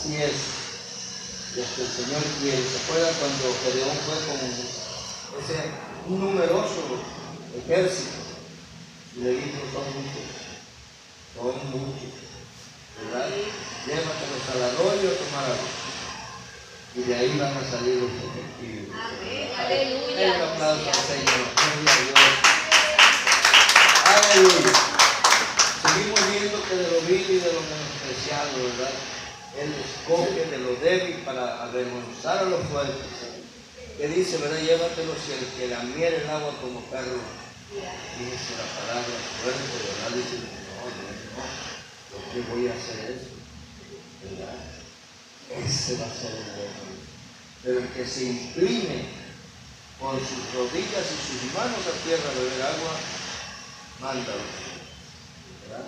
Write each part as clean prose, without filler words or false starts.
Así es. Y hasta el Señor quiere. ¿Se acuerdan cuando Gedeón fue con ese numeroso ejército? Y le dijo, son muchos, ¿verdad? Llévatelos al arroyo a tomar agua. Y de ahí van a salir los efectivos. Amén, aleluya. Un aplauso al Señor. Gloria a Dios. Aleluya. Seguimos viendo que de lo vil y de lo menospreciado, ¿verdad? Él escoge de lo débil para avergonzar a los fuertes. Que dice, ¿verdad? Llévatelos y el que lamiere el agua como perro. Dice la palabra fuerte, ¿verdad? Dice, no, lo que voy a hacer es, ¿verdad? Ese va a ser el bueno. Pero el que se incline con sus rodillas y sus manos a tierra a beber agua, mándalo. ¿Verdad?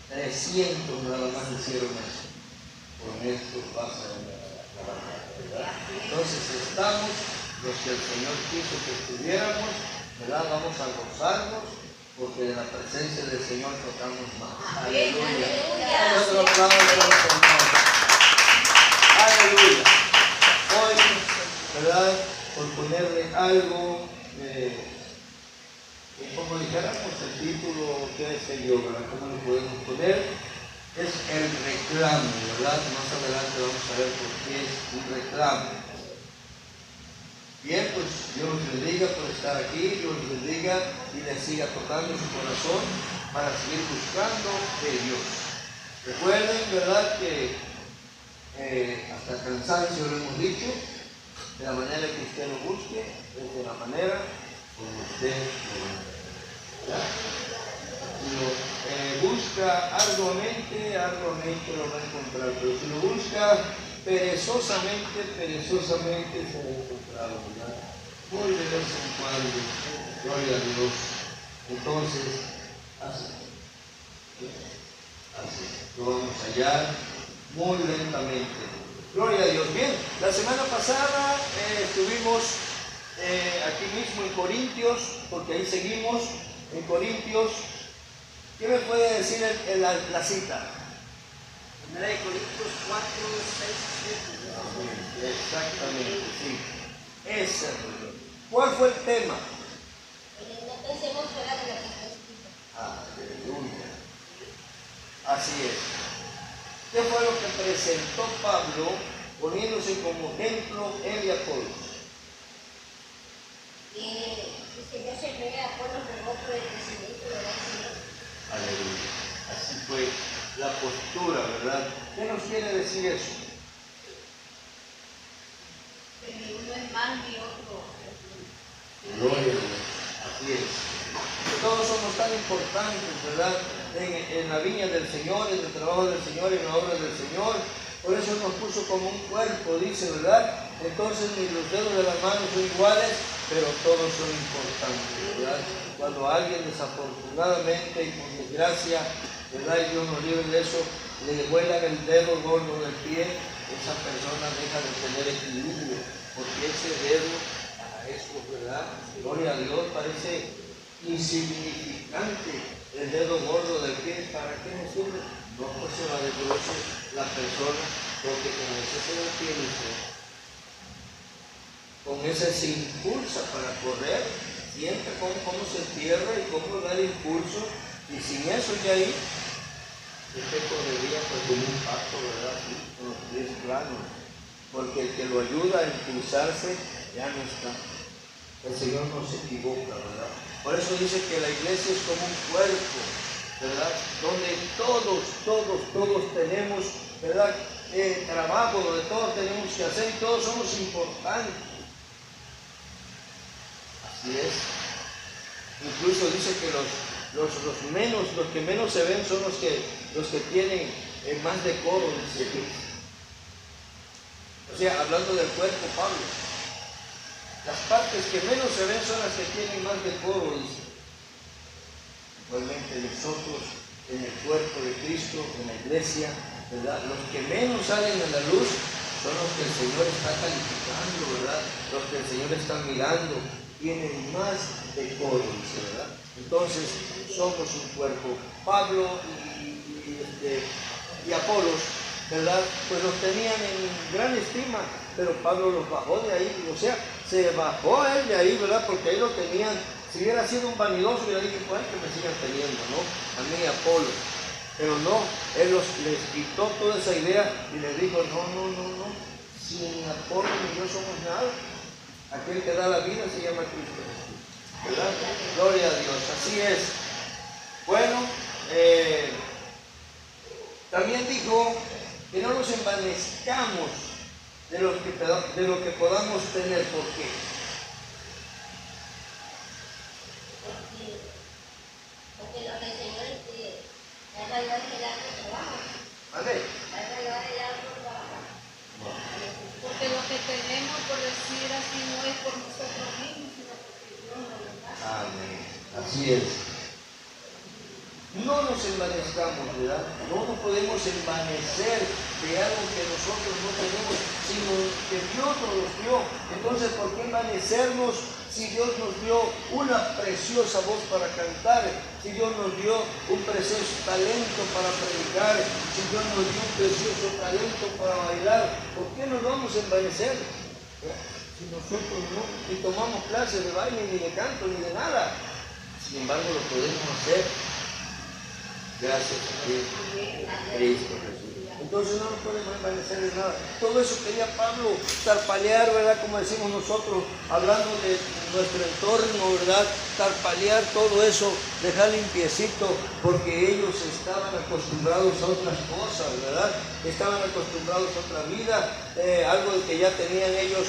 300 nada más hicieron eso. Con esto pasa la batalla, ¿verdad? Entonces estamos los que el Señor quiso que estuviéramos, ¿verdad? Vamos a gozarnos porque de la presencia del Señor tocamos más. Aleluya. Otro aplauso al Señor. Aleluya. Hoy, ¿verdad? Por ponerle algo, como dijéramos el título, qué sé yo, ¿verdad? ¿Cómo le podemos poner? Es el reclamo, ¿verdad? Más adelante vamos a ver por qué es un reclamo. Bien, pues Dios los bendiga por estar aquí, Dios los bendiga y les siga tocando su corazón para seguir buscando de Dios. Recuerden, ¿verdad? Que hasta cansancio lo hemos dicho, de la manera que usted lo busque, es de la manera como usted lo busque. Si lo busca arduamente lo va a encontrar, pero si lo busca perezosamente se va a encontrar, ¿verdad? Muy de vez en cuando, gloria a Dios. Entonces, así, lo vamos a hallar muy lentamente. Gloria a Dios. Bien, la semana pasada estuvimos aquí mismo en Corintios, porque ahí seguimos en Corintios. ¿Qué me puede decir la cita? 1 Corintios 4, 6, 7. Exactamente, sí. Ese. ¿Cuál fue el tema? No pensemos fuera de la perspectiva. Aleluya. Así es. ¿Qué fue lo que presentó Pablo poniéndose como ejemplo él y Apolos? Que Dios se crea a Apolos rogó por el crecimiento de la Señor. Aleluya. Así fue la postura, ¿verdad? ¿Qué nos quiere decir eso? Que ni uno es más ni otro. Gloria a Dios. Así es. Que todos somos tan importantes, ¿verdad? En la viña del Señor, en el trabajo del Señor, en la obra del Señor. Por eso nos puso como un cuerpo, dice, ¿verdad? Entonces ni los dedos de las manos son iguales, pero todos son importantes, ¿verdad? Cuando alguien desafortunadamente y por desgracia, ¿verdad? Y Dios nos libre de eso, le vuelan el dedo gordo del pie, esa persona deja de tener equilibrio, porque ese dedo, a eso, ¿verdad? Gloria a Dios, parece insignificante el dedo gordo del pie. ¿Para qué nos sirve? No, pues se va de grueso la persona, porque con ese se utiliza. Con ese se impulsa para correr, siente cómo se cierra y cómo da el impulso, y sin eso ya ahí, este correría pues como un pato, ¿verdad? Sí, con los pies planos, porque el que lo ayuda a impulsarse ya no está. El Señor no se equivoca, ¿verdad? Por eso dice que la iglesia es como un cuerpo, ¿verdad? Donde todos tenemos, ¿verdad? Trabajo, donde todos tenemos que hacer y todos somos importantes. Así es. Incluso dice que los que menos se ven son los que tienen más decoro, dice. O sea, hablando del cuerpo, Pablo. Las partes que menos se ven son las que tienen más decoro, dice. Igualmente nosotros en el cuerpo de Cristo, en la iglesia, ¿verdad? Los que menos salen a la luz son los que el Señor está calificando, ¿verdad? Los que el Señor está mirando, tienen más decoro, dice, ¿verdad? Entonces, somos un cuerpo. Pablo y Apolos ¿verdad? Pues los tenían en gran estima, pero Pablo los bajó de ahí, o sea, se bajó él de ahí, ¿verdad? Porque ahí lo tenían, si hubiera sido un vanidoso, hubiera dicho, pues que me sigan teniendo, ¿no? A mí, Apolo. Pero no, él les quitó toda esa idea y les dijo, no, sin Apolo ni yo somos nada. Aquel que da la vida se llama Cristo Jesús, ¿verdad? Gloria a Dios, así es. Bueno, también dijo que no nos envanezcamos de lo que podamos tener. ¿Por qué? Porque lo que el Señor es alrededor del arco trabaja. ¿Vale? Alrededor del arco trabaja. Porque lo que tenemos, por decir así, no es por nosotros mismos, sino porque Dios nos lo da. Amén. Así es. No nos envanezcamos, ¿verdad? No nos podemos envanecer de algo que nosotros no tenemos, sino que Dios nos lo dio. Entonces, ¿por qué envanecernos si Dios nos dio una preciosa voz para cantar? Si Dios nos dio un precioso talento para predicar, si Dios nos dio un precioso talento para bailar, ¿por qué nos vamos a envanecer? Si nosotros no, ni tomamos clases de baile, ni de canto, ni de nada. Sin embargo, lo podemos hacer. Gracias a Cristo Jesús. Entonces no nos podemos envanecer de nada. Todo eso quería Pablo tarpalear, ¿verdad? Como decimos nosotros, hablando de nuestro entorno, ¿verdad? Tarpalear todo eso, dejar limpiecito, porque ellos estaban acostumbrados a otras cosas, ¿verdad? Estaban acostumbrados a otra vida. Algo que ya tenían ellos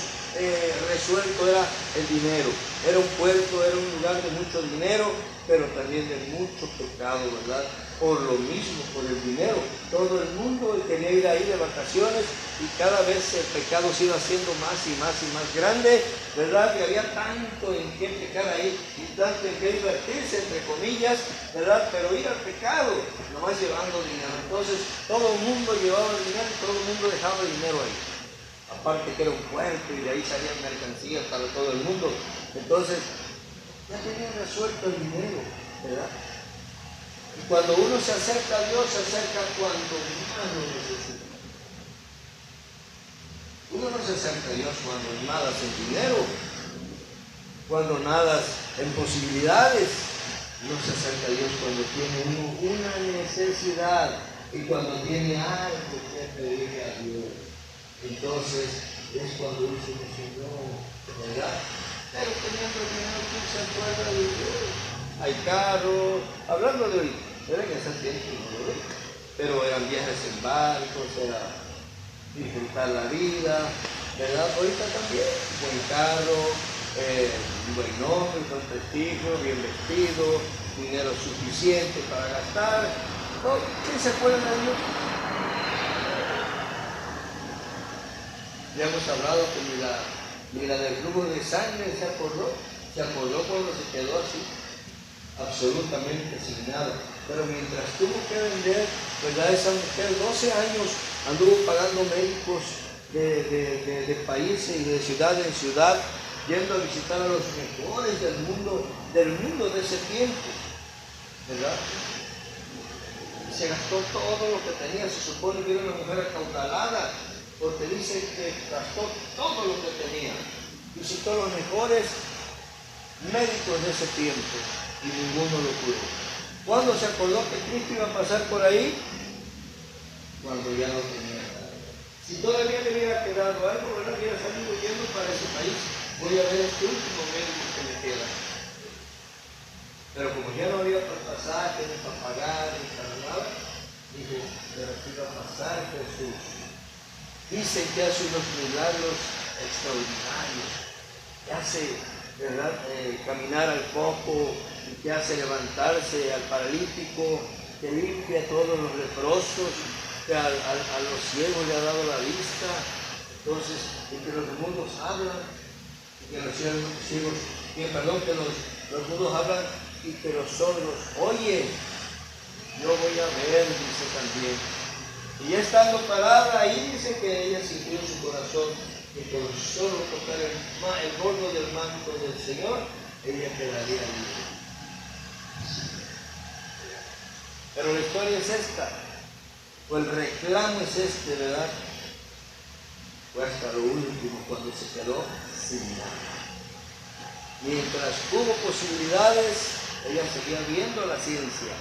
resuelto era el dinero. Era un puerto, era un lugar de mucho dinero, pero también de mucho pecado, ¿verdad? Por lo mismo, por el dinero. Todo el mundo quería ir ahí de vacaciones y cada vez el pecado se iba haciendo más y más y más grande, ¿verdad? Y había tanto en qué pecar ahí y tanto en qué divertirse, entre comillas, ¿verdad? Pero ir al pecado, nomás llevando dinero. Entonces todo el mundo llevaba el dinero y todo el mundo dejaba el dinero ahí. Aparte que era un puerto y de ahí salían mercancías para todo el mundo. Entonces ya tenían resuelto el dinero, ¿verdad? Y cuando uno se acerca a Dios, se acerca cuando más lo necesita. Uno no se acerca a Dios cuando nadas en dinero, cuando nadas en posibilidades. Uno se acerca a Dios cuando tiene uno una necesidad y cuando tiene algo que pedirle a Dios. Entonces es cuando dice el Señor, ¿verdad? Pero teniendo dinero, ¿quién se acuerda de Dios? Hay carro, hablando de hoy, era en ese tiempo, ¿no? Pero eran viajes en barcos, era disfrutar la vida, ¿verdad? Ahorita también, buen carro, buen nombre, buen prestigio, bien vestido, dinero suficiente para gastar. ¿No? ¿Quién se acuerda de Dios? Ya hemos hablado que ni la del flujo de sangre se acordó cuando se quedó así, absolutamente sin nada. Pero mientras tuvo que vender, ¿verdad? Esa mujer 12 años anduvo pagando médicos de países y de ciudad en ciudad, yendo a visitar a los mejores del mundo de ese tiempo, ¿verdad? Se gastó todo lo que tenía, se supone que era una mujer acaudalada, porque dice que gastó todo lo que tenía. Visitó los mejores médicos de ese tiempo y ninguno lo curó. ¿Cuándo se acordó que Cristo iba a pasar por ahí? Cuando ya no tenía nada. Si todavía le hubiera quedado algo, ¿verdad? Hubiera salido yendo para ese país. Voy a ver este último médico que me queda. Pero como ya no había para pasaje, ni para pagar, ni para nada, dijo, pero aquí va a pasar Jesús. Dicen que hace unos milagros extraordinarios, que hace, ¿verdad? Caminar al cojo, que hace levantarse al paralítico, que limpia a todos los leprosos, que a los ciegos le ha dado la vista. Entonces, y que los mudos hablan, y que los ciegos, que los mudos hablan y que los sordos oyen. Yo voy a ver, dice también. Y ya estando parada ahí, dice que ella sintió en su corazón que con solo tocar el borde del manto del Señor, ella quedaría libre. Pero la historia es esta. Pues el reclamo es este, ¿verdad? Fue hasta lo último cuando se quedó sin nada. Mientras hubo posibilidades, ella seguía viendo a la ciencia,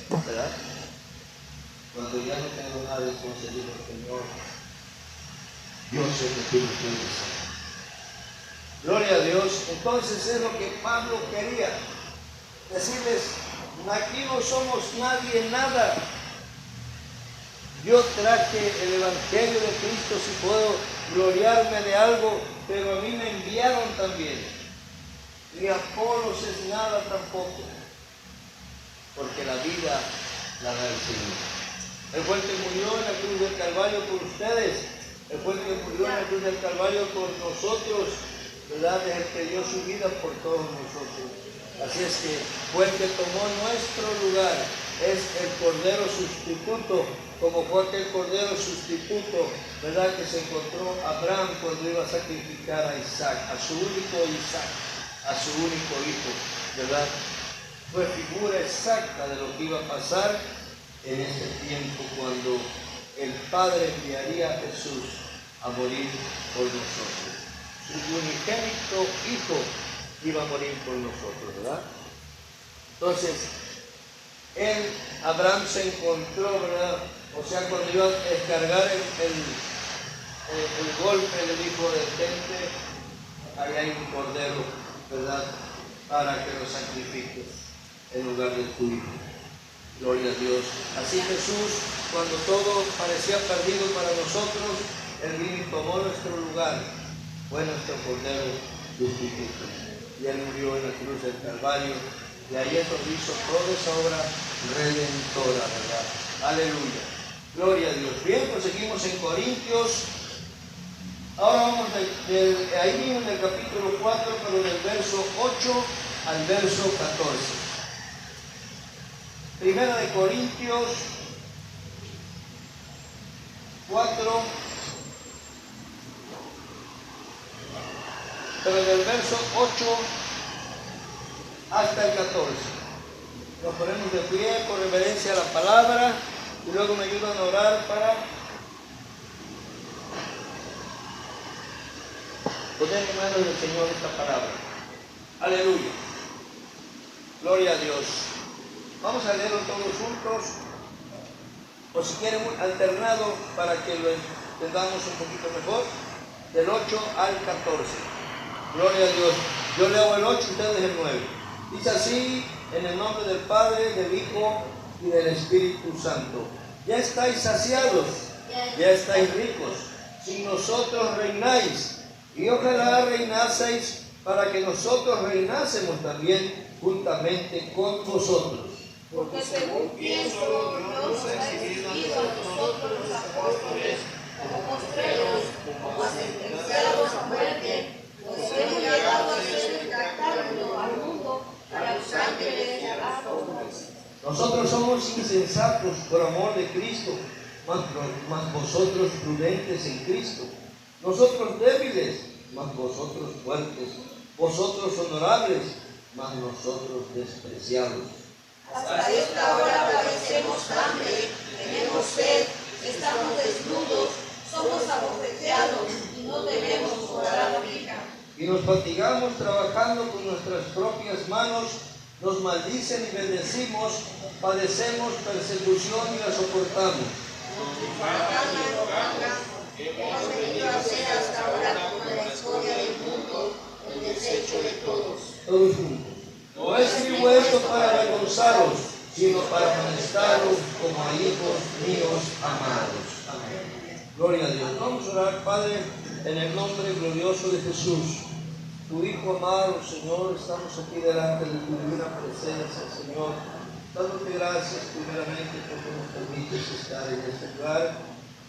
¿verdad? Cuando ya no tengo nada, entonces dijo el Señor, yo sé que tú me puedes hacer. Gloria a Dios. Entonces es lo que Pablo quería decirles: aquí no somos nadie, nada. Yo traje el Evangelio de Cristo, si puedo gloriarme de algo, pero a mí me enviaron también. Ni Apolos es nada tampoco, porque la vida la da el Señor. Él fue el que murió en la cruz del Calvario por ustedes. Él fue el que murió en la cruz del Calvario por nosotros, ¿verdad? Es el que dio su vida por todos nosotros. Así es que fue el que tomó nuestro lugar. Es el Cordero sustituto, como fue aquel Cordero sustituto, ¿verdad? Que se encontró Abraham cuando iba a sacrificar a Isaac, a su único Isaac, a su único hijo, ¿verdad? Fue figura exacta de lo que iba a pasar en este tiempo cuando el Padre enviaría a Jesús a morir por nosotros. Su unigénito Hijo iba a morir por nosotros, ¿verdad? Entonces, Abraham se encontró, ¿verdad? O sea, cuando iba a descargar el golpe, le dijo: detente, ahí hay un cordero, ¿verdad? Para que lo sacrifiques en lugar de tu hijo. Gloria a Dios. Así Jesús, cuando todo parecía perdido para nosotros, Él vino y tomó nuestro lugar. Fue nuestro Cordero sustituto. Y Él murió en la cruz del Calvario. Y ahí Él hizo toda esa obra redentora, ¿verdad? Aleluya. Gloria a Dios. Bien, pues seguimos en Corintios. Ahora vamos ahí mismo en el capítulo 4, pero del verso 8 al verso 14. Primera de Corintios 4, pero del verso 8 hasta el 14. Nos ponemos de pie por reverencia a la palabra y luego me ayudan a orar para poner en manos del Señor esta palabra. Aleluya. Gloria a Dios. Vamos a leerlo todos juntos, o si quieren alternado para que lo entendamos un poquito mejor, del 8 al 14. Gloria a Dios. Yo leo el 8 y ustedes el 9. Dice así: en el nombre del Padre, del Hijo y del Espíritu Santo. Ya estáis saciados, ya estáis ricos, si nosotros reináis, y ojalá reinaseis para que nosotros reinásemos también juntamente con vosotros. Porque según pienso, Dios ha recibido a nosotros los apóstoles como postreros, como sentenciados a muerte, pues hemos llegado a ser espectáculo al mundo para los ángeles y a los hombres. Nosotros somos insensatos por amor de Cristo, mas vosotros prudentes en Cristo. Nosotros débiles, mas vosotros fuertes. Vosotros honorables, mas nosotros despreciados. Hasta esta hora padecemos hambre, tenemos sed, estamos desnudos, somos abofeteados y no tenemos morada fija. Y nos fatigamos trabajando con nuestras propias manos, nos maldicen y bendecimos, padecemos persecución y la soportamos. Hemos venido a ser hasta ahora como la escoria del mundo, el desecho de todos. Todos juntos. No escribo esto para avergonzaros, sino para amonestaros como a hijos míos amados. Amén. Gloria a Dios. Vamos a orar, Padre, en el nombre glorioso de Jesús. Tu Hijo amado, Señor, estamos aquí delante de tu divina presencia, Señor. Dándote gracias primeramente porque nos permites estar en este lugar,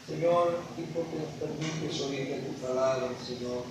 Señor, y porque nos permites oír de tu palabra, Señor.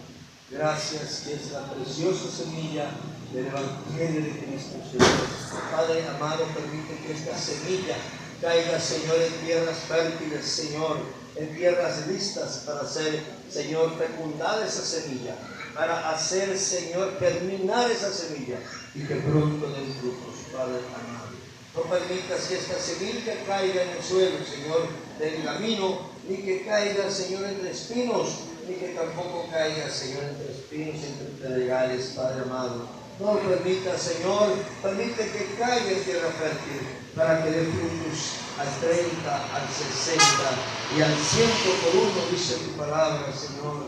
Gracias, que es la preciosa semilla del Evangelio de Cristo, Señor. Padre amado, permite que esta semilla caiga, Señor, en tierras fértiles, Señor, en tierras listas para ser, Señor, fecundada esa semilla, para hacer, Señor, germinar esa semilla y que pronto den frutos, Padre amado. No permitas que esta semilla caiga en el suelo, Señor, del camino, ni que caiga, Señor, entre espinos, ni que tampoco caiga, Señor, entre espinos, entre pedregales, Padre amado. No lo permita, Señor, permite que caiga en tierra fértil, para que dé frutos al 30, al 60 y al 100 por uno, dice tu palabra, Señor.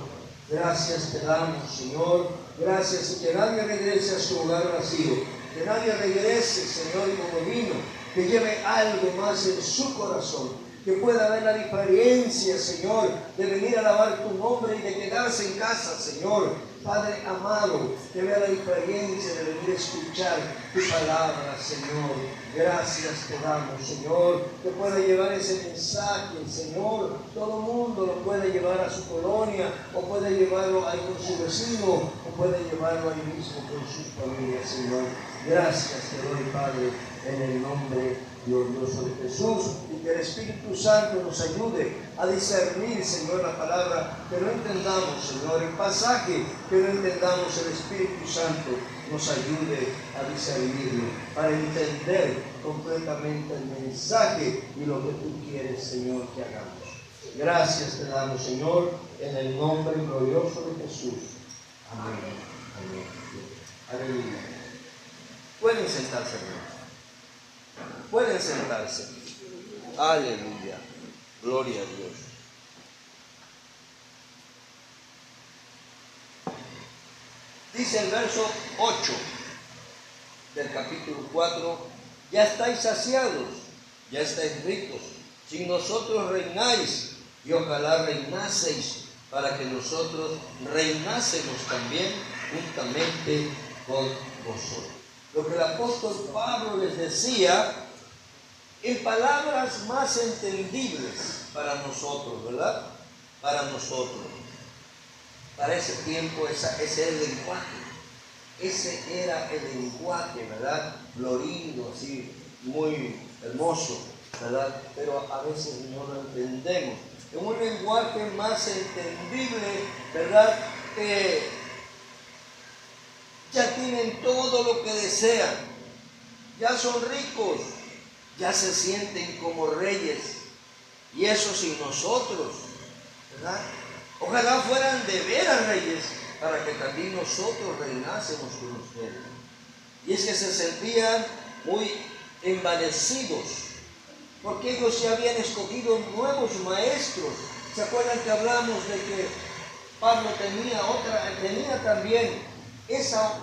Gracias te damos, Señor. Gracias, y que nadie regrese a su hogar vacío. Que nadie regrese, Señor, como vino, que lleve algo más en su corazón, que pueda ver la diferencia, Señor, de venir a alabar tu nombre y de quedarse en casa, Señor. Padre amado, que vea la diferencia de venir a escuchar tu palabra, Señor. Gracias te damos, Señor, que pueda llevar ese mensaje, Señor. Todo el mundo lo puede llevar a su colonia, o puede llevarlo ahí con su vecino, o puede llevarlo ahí mismo con su familia, Señor. Gracias te doy, Padre, en el nombre glorioso de Jesús, y que el Espíritu Santo nos ayude a discernir, Señor, la palabra, que no entendamos, Señor, el pasaje, que no entendamos, el Espíritu Santo nos ayude a discernirlo, para entender completamente el mensaje y lo que tú quieres, Señor, que hagamos. Gracias te damos, Señor, en el nombre glorioso de Jesús. Amén. Amén. Aleluya. Pueden sentarse, hermanos. Pueden sentarse. Aleluya. Gloria a Dios. Dice el verso 8 del capítulo 4, ya estáis saciados, ya estáis ricos, sin nosotros reináis, y ojalá reinaseis, para que nosotros reinásemos también juntamente con vosotros. Lo que el apóstol Pablo les decía en palabras más entendibles para nosotros, ¿verdad? Para nosotros. Para ese tiempo ese era el lenguaje. Ese era el lenguaje, ¿verdad? Florido, así, muy hermoso, ¿verdad? Pero a veces no lo entendemos. En un lenguaje más entendible, ¿verdad? Ya tienen todo lo que desean, ya son ricos, ya se sienten como reyes, y eso sin nosotros, ¿verdad? Ojalá fueran de veras reyes, para que también nosotros reinásemos con ustedes. Y es que se sentían muy envanecidos, porque ellos ya habían escogido nuevos maestros. ¿Se acuerdan que hablamos de que Pablo tenía también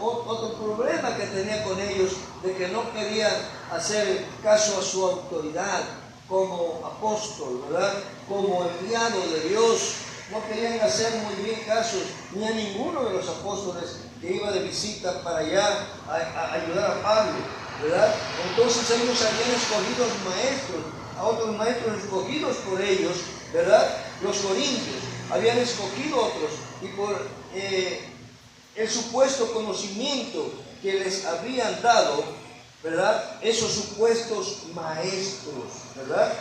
otro problema que tenía con ellos, de que no querían hacer caso a su autoridad como apóstol, ¿verdad? Como enviado de Dios? No querían hacer muy bien caso ni a ninguno de los apóstoles que iba de visita para allá a ayudar a Pablo, ¿verdad? Entonces ellos habían escogido maestros, a otros maestros escogidos por ellos, ¿verdad? Los corintios habían escogido otros, y por el supuesto conocimiento que les habían dado, ¿verdad? Esos supuestos maestros, ¿verdad?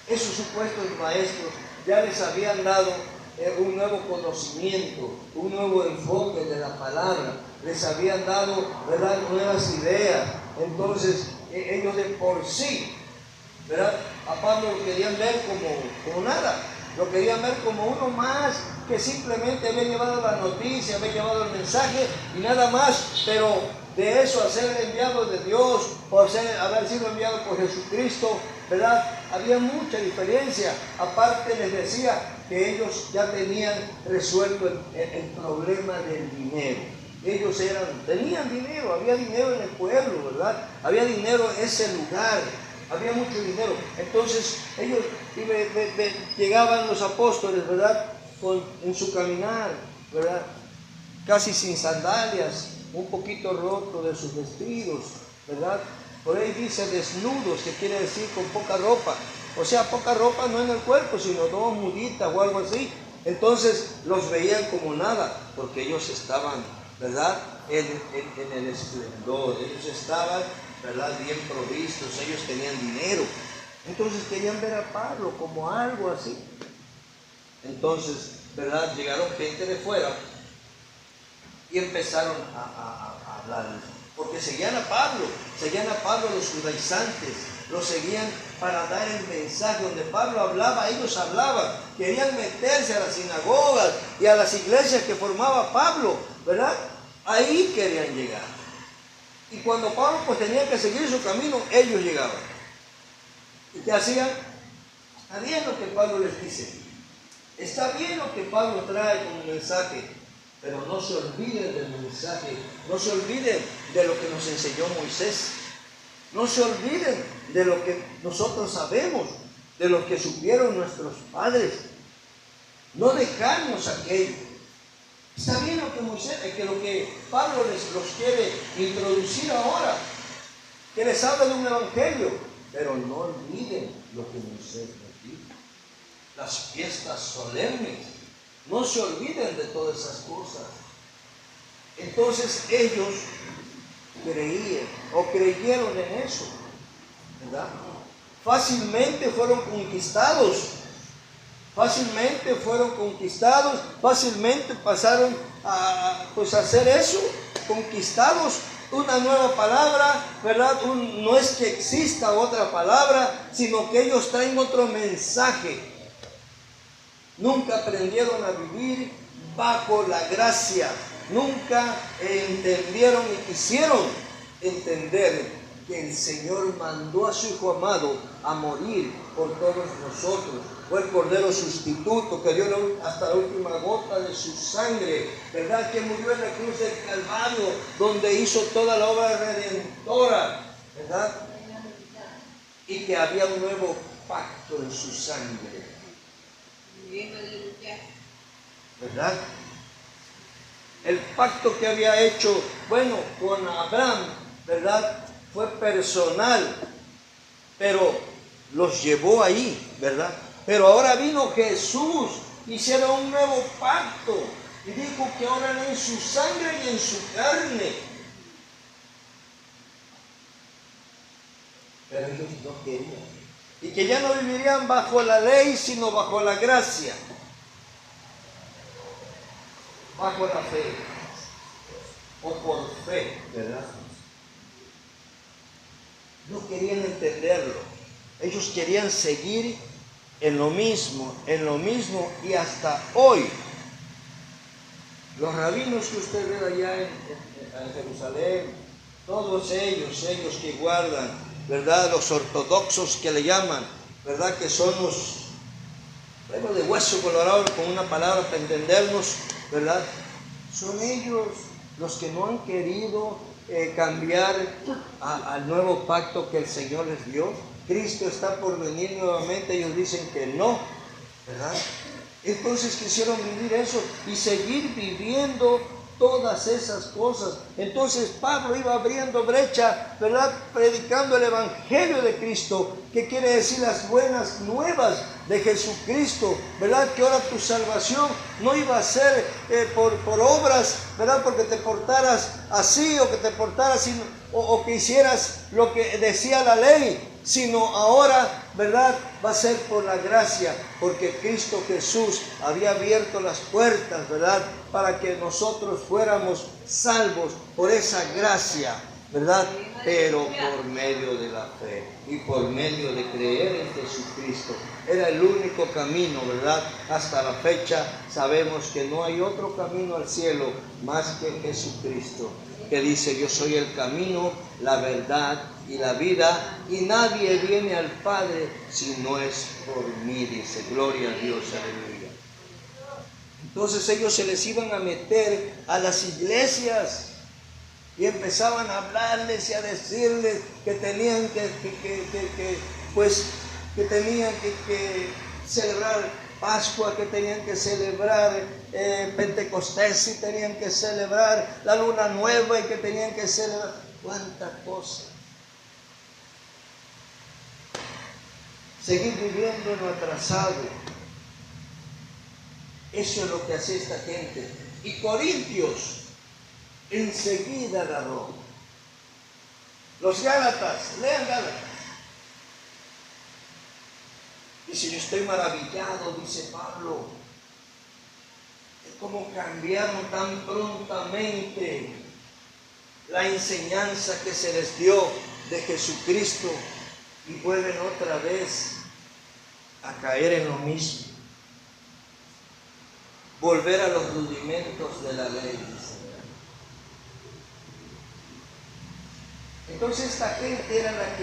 Esos supuestos maestros ya les habían dado un nuevo conocimiento, un nuevo enfoque de la palabra, les habían dado, ¿verdad?, nuevas ideas. Entonces ellos de por sí, ¿verdad?, a Pablo lo querían ver como nada, lo querían ver como uno más que simplemente había llevado la noticia, había llevado el mensaje y nada más. Pero de eso a ser enviado de Dios, por haber sido enviado por Jesucristo, ¿verdad?, había mucha diferencia. Aparte les decía que ellos ya tenían resuelto el problema del dinero. Ellos tenían dinero, había dinero en el pueblo, ¿verdad? Había dinero en ese lugar, había mucho dinero. Entonces ellos llegaban los apóstoles, ¿verdad?, en su caminar, ¿verdad?, casi sin sandalias, un poquito roto de sus vestidos, ¿verdad? Por ahí dice desnudos, que quiere decir con poca ropa. O sea, poca ropa no en el cuerpo, sino dos muditas o algo así. Entonces los veían como nada, porque ellos estaban, ¿verdad?, en el esplendor. Ellos estaban, ¿verdad?, bien provistos, ellos tenían dinero. Entonces querían ver a Pablo como algo así. Entonces, ¿verdad?, llegaron gente de fuera y empezaron a hablarles. porque seguían a Pablo los judaizantes, lo seguían para dar el mensaje. Donde Pablo hablaba, ellos hablaban, querían meterse a las sinagogas y a las iglesias que formaba Pablo, ¿verdad? Ahí querían llegar. Y cuando Pablo pues tenía que seguir su camino, ellos llegaban. ¿Y qué hacían? Está bien lo que Pablo les dice, está bien lo que Pablo trae como mensaje, pero no se olviden del mensaje, no se olviden de lo que nos enseñó Moisés, no se olviden de lo que nosotros sabemos, de lo que supieron nuestros padres. No dejamos aquello. Está bien lo que Moisés, lo que Pablo los quiere introducir ahora, que les habla de un evangelio, pero no olviden lo que Moisés les dijo. Las fiestas solemnes, no se olviden de todas esas cosas. Entonces ellos creyeron en eso, ¿verdad? Fácilmente fueron conquistados, fácilmente pasaron a hacer eso, conquistados. Una nueva palabra, ¿verdad? No es que exista otra palabra, sino que ellos traen otro mensaje. Nunca aprendieron a vivir bajo la gracia, nunca entendieron y quisieron entender que el Señor mandó a su Hijo amado a morir por todos nosotros. Fue el Cordero sustituto que dio hasta la última gota de su sangre, ¿verdad? Que murió en la cruz del Calvario, donde hizo toda la obra redentora, ¿verdad? Y que había un nuevo pacto en su sangre, ¿verdad? El pacto que había hecho, con Abraham, ¿verdad? Fue personal, pero los llevó ahí, ¿verdad? Pero ahora vino Jesús, hicieron un nuevo pacto y dijo que ahora en su sangre y en su carne. Pero ellos no querían. Y que ya no vivirían bajo la ley, sino bajo la gracia, bajo la fe, o por fe, ¿verdad? No querían entenderlo. Ellos querían seguir en lo mismo, y hasta hoy. Los rabinos que usted ve allá en Jerusalén, todos ellos que guardan, ¿verdad? Los ortodoxos que le llaman, ¿verdad? Que son los de hueso colorado, con una palabra para entendernos, ¿verdad? Son ellos los que no han querido cambiar al nuevo pacto que el Señor les dio. Cristo está por venir nuevamente, ellos dicen que no, ¿verdad? Entonces quisieron vivir eso y seguir viviendo todas esas cosas. Entonces Pablo iba abriendo brecha, ¿verdad? Predicando el Evangelio de Cristo, que quiere decir las buenas nuevas de Jesucristo, ¿verdad? Que ahora tu salvación no iba a ser por obras, ¿verdad? Porque te portaras así o que te portaras o que hicieras lo que decía la ley, sino ahora, ¿verdad? Va a ser por la gracia, porque Cristo Jesús había abierto las puertas, ¿verdad? Para que nosotros fuéramos salvos por esa gracia, ¿verdad? Pero por medio de la fe y por medio de creer en Jesucristo. Era el único camino, ¿verdad? Hasta la fecha sabemos que no hay otro camino al cielo más que Jesucristo, que dice: yo soy el camino, la verdad y la vida, y nadie viene al Padre si no es por mí, dice. Gloria a Dios, aleluya. Entonces ellos se les iban a meter a las iglesias y empezaban a hablarles y a decirles que tenían que celebrar Pascua, que tenían que celebrar Pentecostés, y tenían que celebrar la luna nueva, y que tenían que celebrar cuánta cosa. Seguir viviendo en lo atrasado. Eso es lo que hacía esta gente. Y Corintios enseguida agarró. Los Gálatas, lean Gálatas. Dice: yo estoy maravillado, dice Pablo, de cómo cambiaron tan prontamente. la enseñanza que se les dio de Jesucristo y vuelven otra vez a caer en lo mismo. Volver a los rudimentos de la ley, dice. Entonces esta gente era la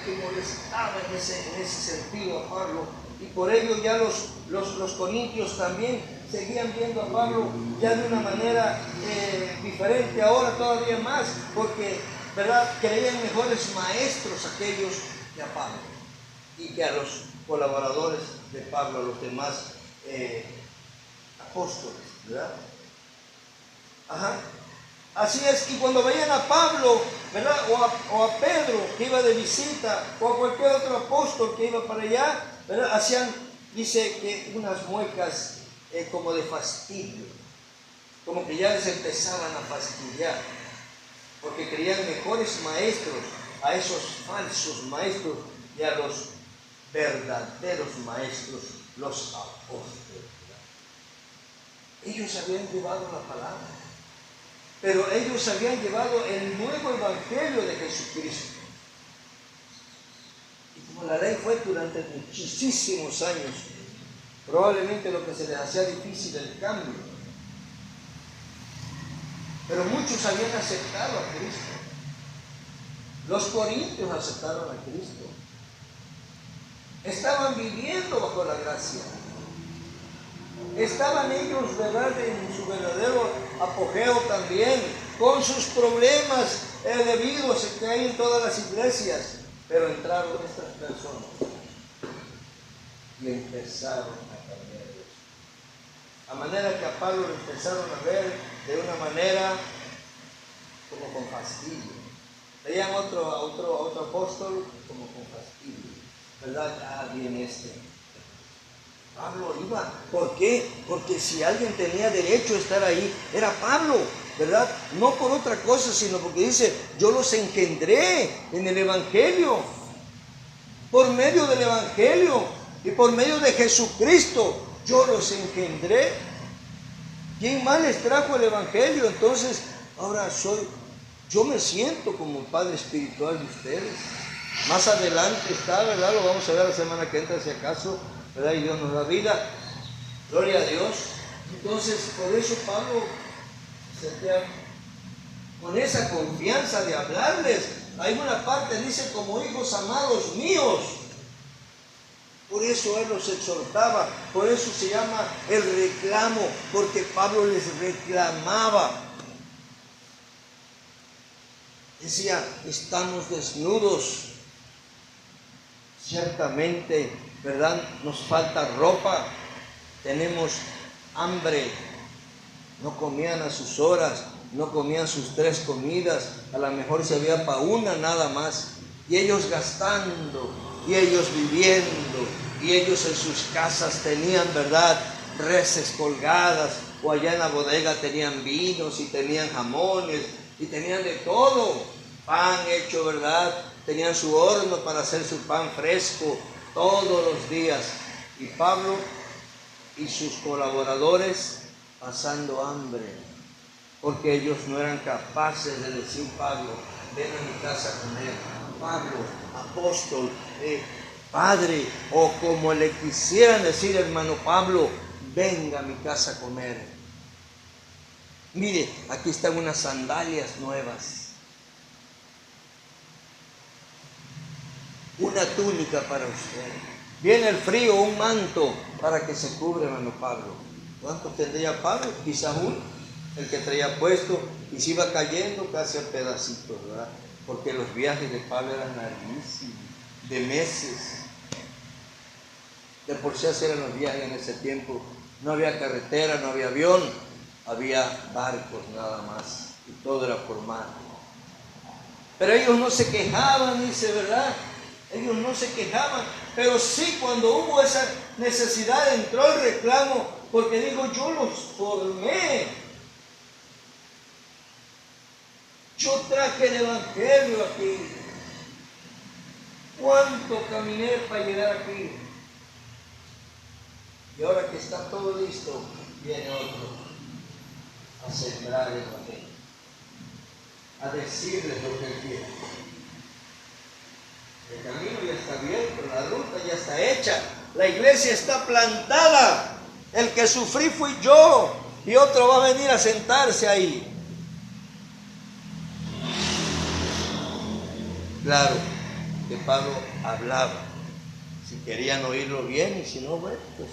que molestaba en ese sentido a Pablo, y por ello ya los corintios también seguían viendo a Pablo ya de una manera diferente, ahora todavía más, porque, ¿verdad?, creían mejores maestros aquellos que a Pablo y que a los colaboradores de Pablo, a los demás apóstoles, ¿verdad? Ajá. Así es, y cuando veían a Pablo, ¿verdad?, o a Pedro que iba de visita, o a cualquier otro apóstol que iba para allá, ¿verdad?, hacían, dice que unas muecas como de fastidio, como que ya les empezaban a fastidiar, porque creían mejores maestros a esos falsos maestros y a los verdaderos maestros, los apóstoles. Ellos habían llevado la palabra, pero ellos habían llevado el nuevo evangelio de Jesucristo. Y como la ley fue durante muchísimos años, probablemente lo que se les hacía difícil el cambio, pero muchos habían aceptado a Cristo. Los corintios aceptaron a Cristo. Estaban viviendo bajo la gracia. Estaban ellos, ¿verdad?, en su verdadero apogeo también, con sus problemas debidos que hay en todas las iglesias. Pero entraron estas personas y empezaron a cambiar eso. A manera que a Pablo lo empezaron a ver de una manera como con fastidio. Veían otro apóstol como con fastidio, ¿verdad? Ah, bien Pablo iba. ¿Por qué? Porque si alguien tenía derecho a estar ahí, era Pablo, ¿verdad? No por otra cosa, sino porque dice, yo los engendré en el Evangelio. Por medio del Evangelio y por medio de Jesucristo, yo los engendré. ¿Quién más les trajo el Evangelio? Entonces, ahora yo me siento como padre espiritual de ustedes. Más adelante está, ¿verdad? Lo vamos a ver la semana que entra, si acaso, ¿verdad? Y Dios nos da vida. Gloria a Dios. Entonces, por eso Pablo con esa confianza de hablarles. Hay una parte, dice, como hijos amados míos. Por eso él los exhortaba, por eso se llama el reclamo, porque Pablo les reclamaba. Decía, estamos desnudos, ciertamente, ¿verdad? Nos falta ropa, tenemos hambre, no comían a sus horas, no comían sus 3 comidas, a lo mejor se había para una nada más, y ellos gastando, y ellos viviendo, y ellos en sus casas tenían, ¿verdad?, reses colgadas, o allá en la bodega tenían vinos, y tenían jamones, y tenían de todo, pan hecho, ¿verdad?, tenían su horno para hacer su pan fresco todos los días, y Pablo y sus colaboradores pasando hambre, porque ellos no eran capaces de decir, Pablo, ven a mi casa a comer. Pablo, apóstol, padre, o como le quisieran decir, hermano Pablo, venga a mi casa a comer. Mire, aquí están unas sandalias nuevas, una túnica para usted. Viene el frío, un manto para que se cubra, hermano Pablo. ¿Cuántos tendría Pablo? Quizás uno, el que traía puesto, y se iba cayendo casi a pedacitos, ¿verdad? Porque los viajes de Pablo eran larguísimos, de meses. De por sí así eran los viajes en ese tiempo. No había carretera, no había avión, había barcos nada más, y todo era por mar. Pero ellos no se quejaban, dice, ¿verdad? Ellos no se quejaban, pero sí cuando hubo esa necesidad entró el reclamo, porque digo, yo los formé, yo traje el Evangelio aquí, cuánto caminé para llegar aquí, y ahora que está todo listo, viene otro a sembrar el Evangelio. a decirles lo que Él quiere. El camino ya está abierto, la ruta ya está hecha, la iglesia está plantada. El que sufrí fui yo y otro va a venir a sentarse ahí. Claro que Pablo hablaba, si querían oírlo bien y si no, bueno, pues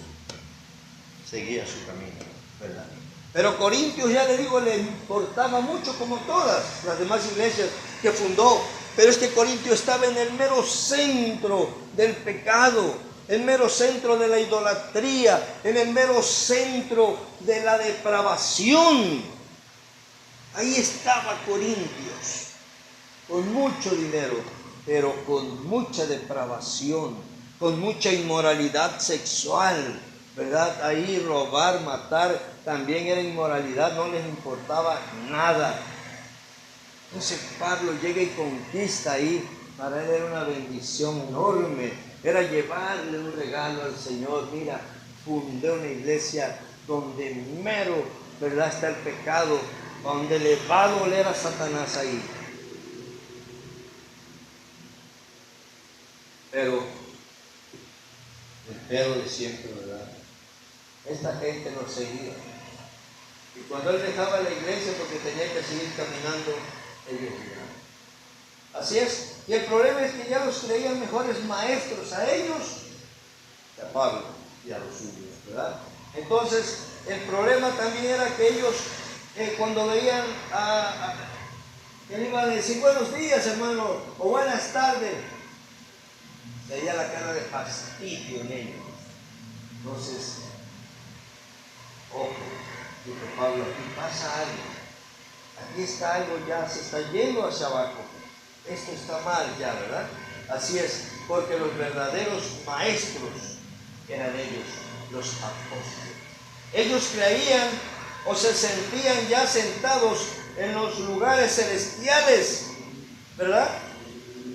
seguía su camino, ¿verdad? Pero Corintios, ya le digo, le importaba mucho, como todas las demás iglesias que fundó. Pero es que Corintio estaba en el mero centro del pecado, en el mero centro de la idolatría, en el mero centro de la depravación. Ahí estaba Corintios, con mucho dinero, pero con mucha depravación, con mucha inmoralidad sexual, ¿verdad? Ahí robar, matar, también era inmoralidad, no les importaba nada. Entonces Pablo llega y conquista ahí. Para él era una bendición enorme, era llevarle un regalo al Señor. Mira, fundé una iglesia donde mero, ¿verdad?, está el pecado, donde le va a doler a Satanás ahí. Pero el pero de siempre, ¿verdad? Esta gente lo seguía. Y cuando él dejaba la iglesia porque tenía que seguir caminando, ellos llegaban. Así es. Y el problema es que ya los creían mejores maestros a ellos que a Pablo y a los suyos, ¿verdad? Entonces, el problema también era que ellos, cuando veían que le iban a decir buenos días, hermano, o buenas tardes, veía la cara de fastidio en ellos. Entonces, ojo, dijo Pablo, aquí pasa algo. Aquí está algo, ya se está yendo hacia abajo. Esto está mal ya, ¿verdad? Así es, porque los verdaderos maestros eran ellos, los apóstoles. Ellos creían o se sentían ya sentados en los lugares celestiales, ¿verdad?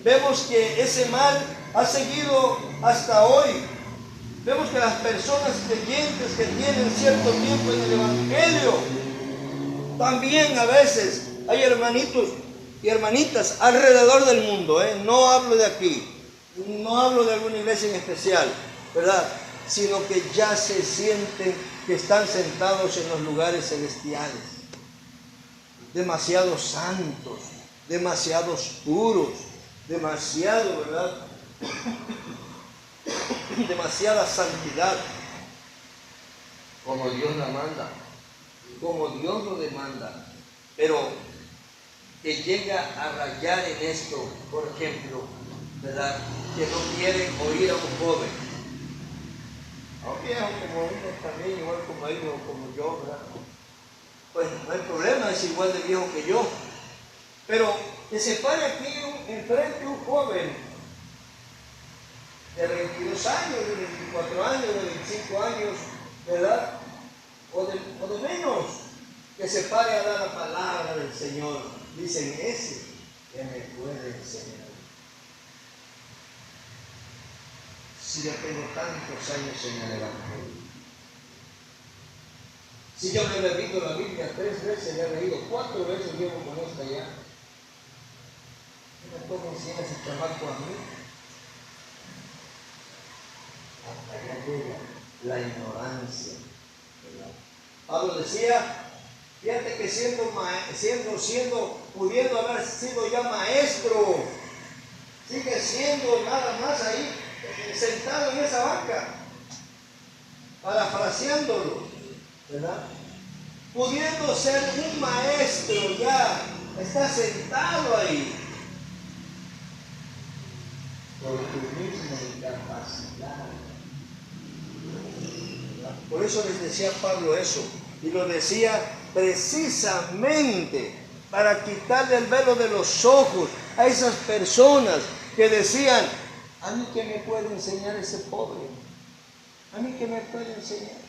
Vemos que ese mal ha seguido hasta hoy. Vemos que las personas creyentes que tienen cierto tiempo en el Evangelio, también a veces hay hermanitos y hermanitas alrededor del mundo, no hablo de aquí, no hablo de alguna iglesia en especial, ¿verdad? Sino que ya se sienten que están sentados en los lugares celestiales, demasiados santos, demasiados puros, demasiado, ¿verdad? Demasiada santidad, como Dios la manda, como Dios lo demanda, pero que llega a rayar en esto, por ejemplo, ¿verdad?, que no quieren oír a un joven, a un viejo como uno también, igual como ellos o como yo, ¿verdad? Pues no hay problema, es igual de viejo que yo, pero que se pare aquí enfrente un joven de 22 años, de 24 años, de 25 años, ¿verdad? O de menos, que se pare a dar la palabra del Señor. Dicen, ese que me puede enseñar. Si yo tengo tantos años en el Evangelio, si yo me he leído la Biblia 3 veces, le he leído 4 veces, llevo con esta ya. ¿Qué me puede enseñar ese chamaco a mí? Hasta allá llega la ignorancia, ¿verdad? Pablo decía, fíjate que pudiendo haber sido ya maestro, sigue siendo nada más ahí, sentado en esa banca, parafraseándolo, ¿verdad? Pudiendo ser un maestro ya, está sentado ahí, por tu misma incapacidad. Por eso les decía Pablo eso, y lo decía precisamente para quitarle el velo de los ojos a esas personas que decían, a mí que me puede enseñar ese pobre, a mí que me puede enseñar,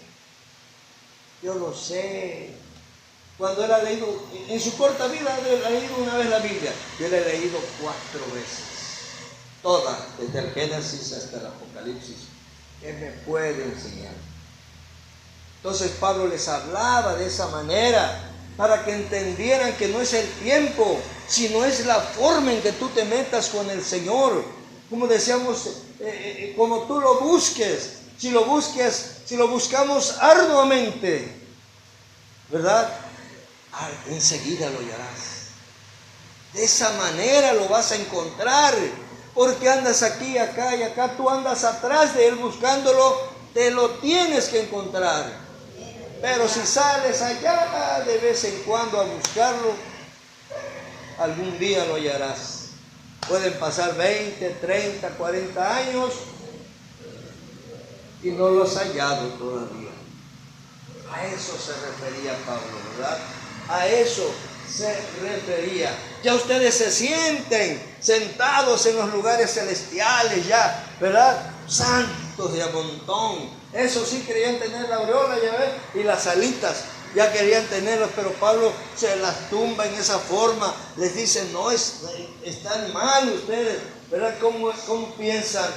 yo lo sé. Cuando él ha leído, en su corta vida, él ha leído una vez la Biblia, yo la he leído 4 veces, toda, desde el Génesis hasta el Apocalipsis. ¿Qué me puede enseñar? Entonces Pablo les hablaba de esa manera para que entendieran que no es el tiempo sino es la forma en que tú te metas con el Señor. Como decíamos, como tú lo busques, si lo buscamos arduamente, ¿verdad? Enseguida lo hallarás. De esa manera lo vas a encontrar, porque andas aquí, acá y acá, tú andas atrás de Él buscándolo, te lo tienes que encontrar. Pero si sales allá de vez en cuando a buscarlo, algún día lo hallarás. Pueden pasar 20, 30, 40 años y no lo has hallado todavía. A eso se refería Pablo, ¿verdad? A eso se refería. Ya ustedes se sienten sentados en los lugares celestiales ya, ¿verdad? Santos de a montón. Eso sí querían tener la aureola, ya ves, y las alitas. Ya querían tenerlas, pero Pablo se las tumba en esa forma. Les dice, no, están mal ustedes, ¿verdad? ¿Cómo piensan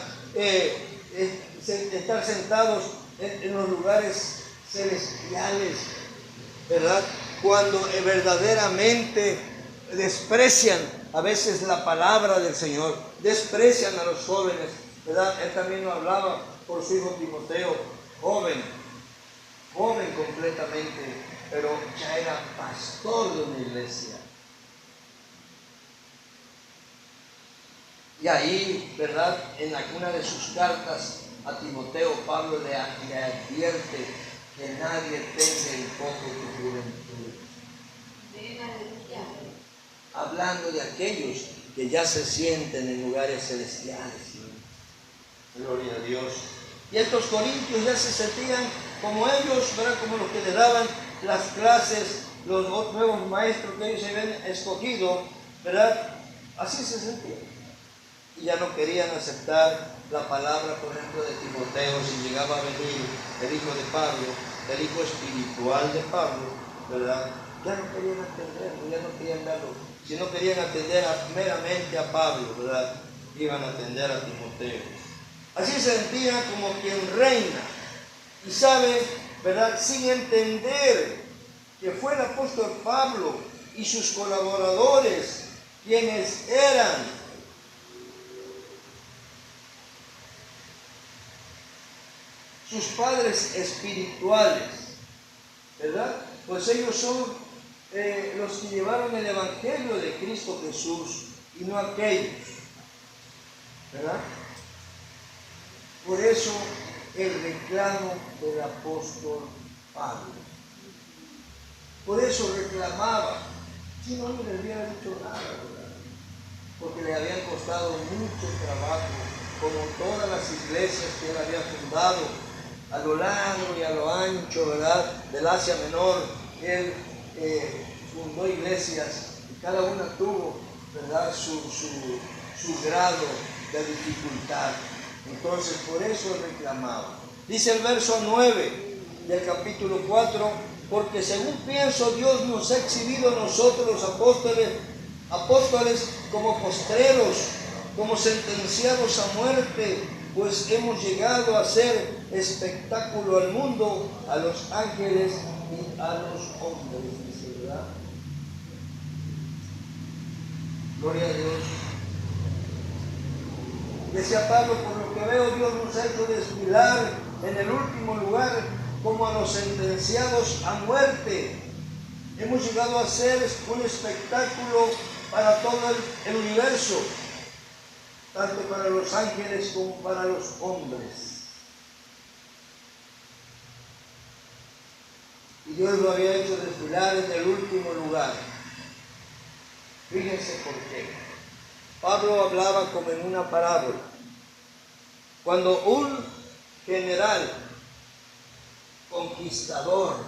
estar sentados en los lugares celestiales, ¿verdad? Cuando verdaderamente desprecian a veces la palabra del Señor, desprecian a los jóvenes, ¿verdad? Él también lo hablaba por su hijo Timoteo, joven completamente, pero ya era pastor de una iglesia. Y ahí, ¿verdad? En alguna de sus cartas a Timoteo, Pablo le advierte que nadie tenga en poco tu juventud. Hablando de aquellos que ya se sienten en lugares celestiales. Gloria a Dios. Y estos corintios ya se sentían como ellos, ¿verdad? Como los que le daban las clases, los nuevos maestros que ellos se habían escogido, ¿verdad? Así se sentían. Y ya no querían aceptar la palabra, por ejemplo, de Timoteo, si llegaba a venir el hijo de Pablo, el hijo espiritual de Pablo, ¿verdad? Ya no querían atenderlo, ya no querían darlo. Si no querían atender meramente a Pablo, ¿verdad? Iban a atender a Timoteo. Así se sentían como quien reina. Y sabe, ¿verdad? Sin entender que fue el apóstol Pablo y sus colaboradores quienes eran sus padres espirituales, ¿verdad? Pues ellos son los que llevaron el evangelio de Cristo Jesús y no aquellos, ¿verdad? Por eso el reclamo del apóstol Pablo. Por eso reclamaba, si no le hubiera dicho nada, ¿verdad? Porque le habían costado mucho trabajo, como todas las iglesias que él había fundado, a lo largo y a lo ancho, ¿verdad? Del Asia Menor. Él fundó iglesias y cada una tuvo, ¿verdad? Su grado de dificultad. Entonces, por eso reclamaba. Dice el verso 9 del capítulo 4, porque según pienso, Dios nos ha exhibido a nosotros los apóstoles como postreros, como sentenciados a muerte, pues hemos llegado a ser espectáculo al mundo, a los ángeles y a los hombres, dice, ¿verdad? Gloria a Dios. Decía Pablo, por lo que veo, Dios nos ha hecho desfilar en el último lugar como a los sentenciados a muerte. Hemos llegado a ser un espectáculo para todo el universo, tanto para los ángeles como para los hombres. Y Dios lo había hecho desfilar en el último lugar. Fíjense por qué. Pablo hablaba como en una parábola. Cuando un general conquistador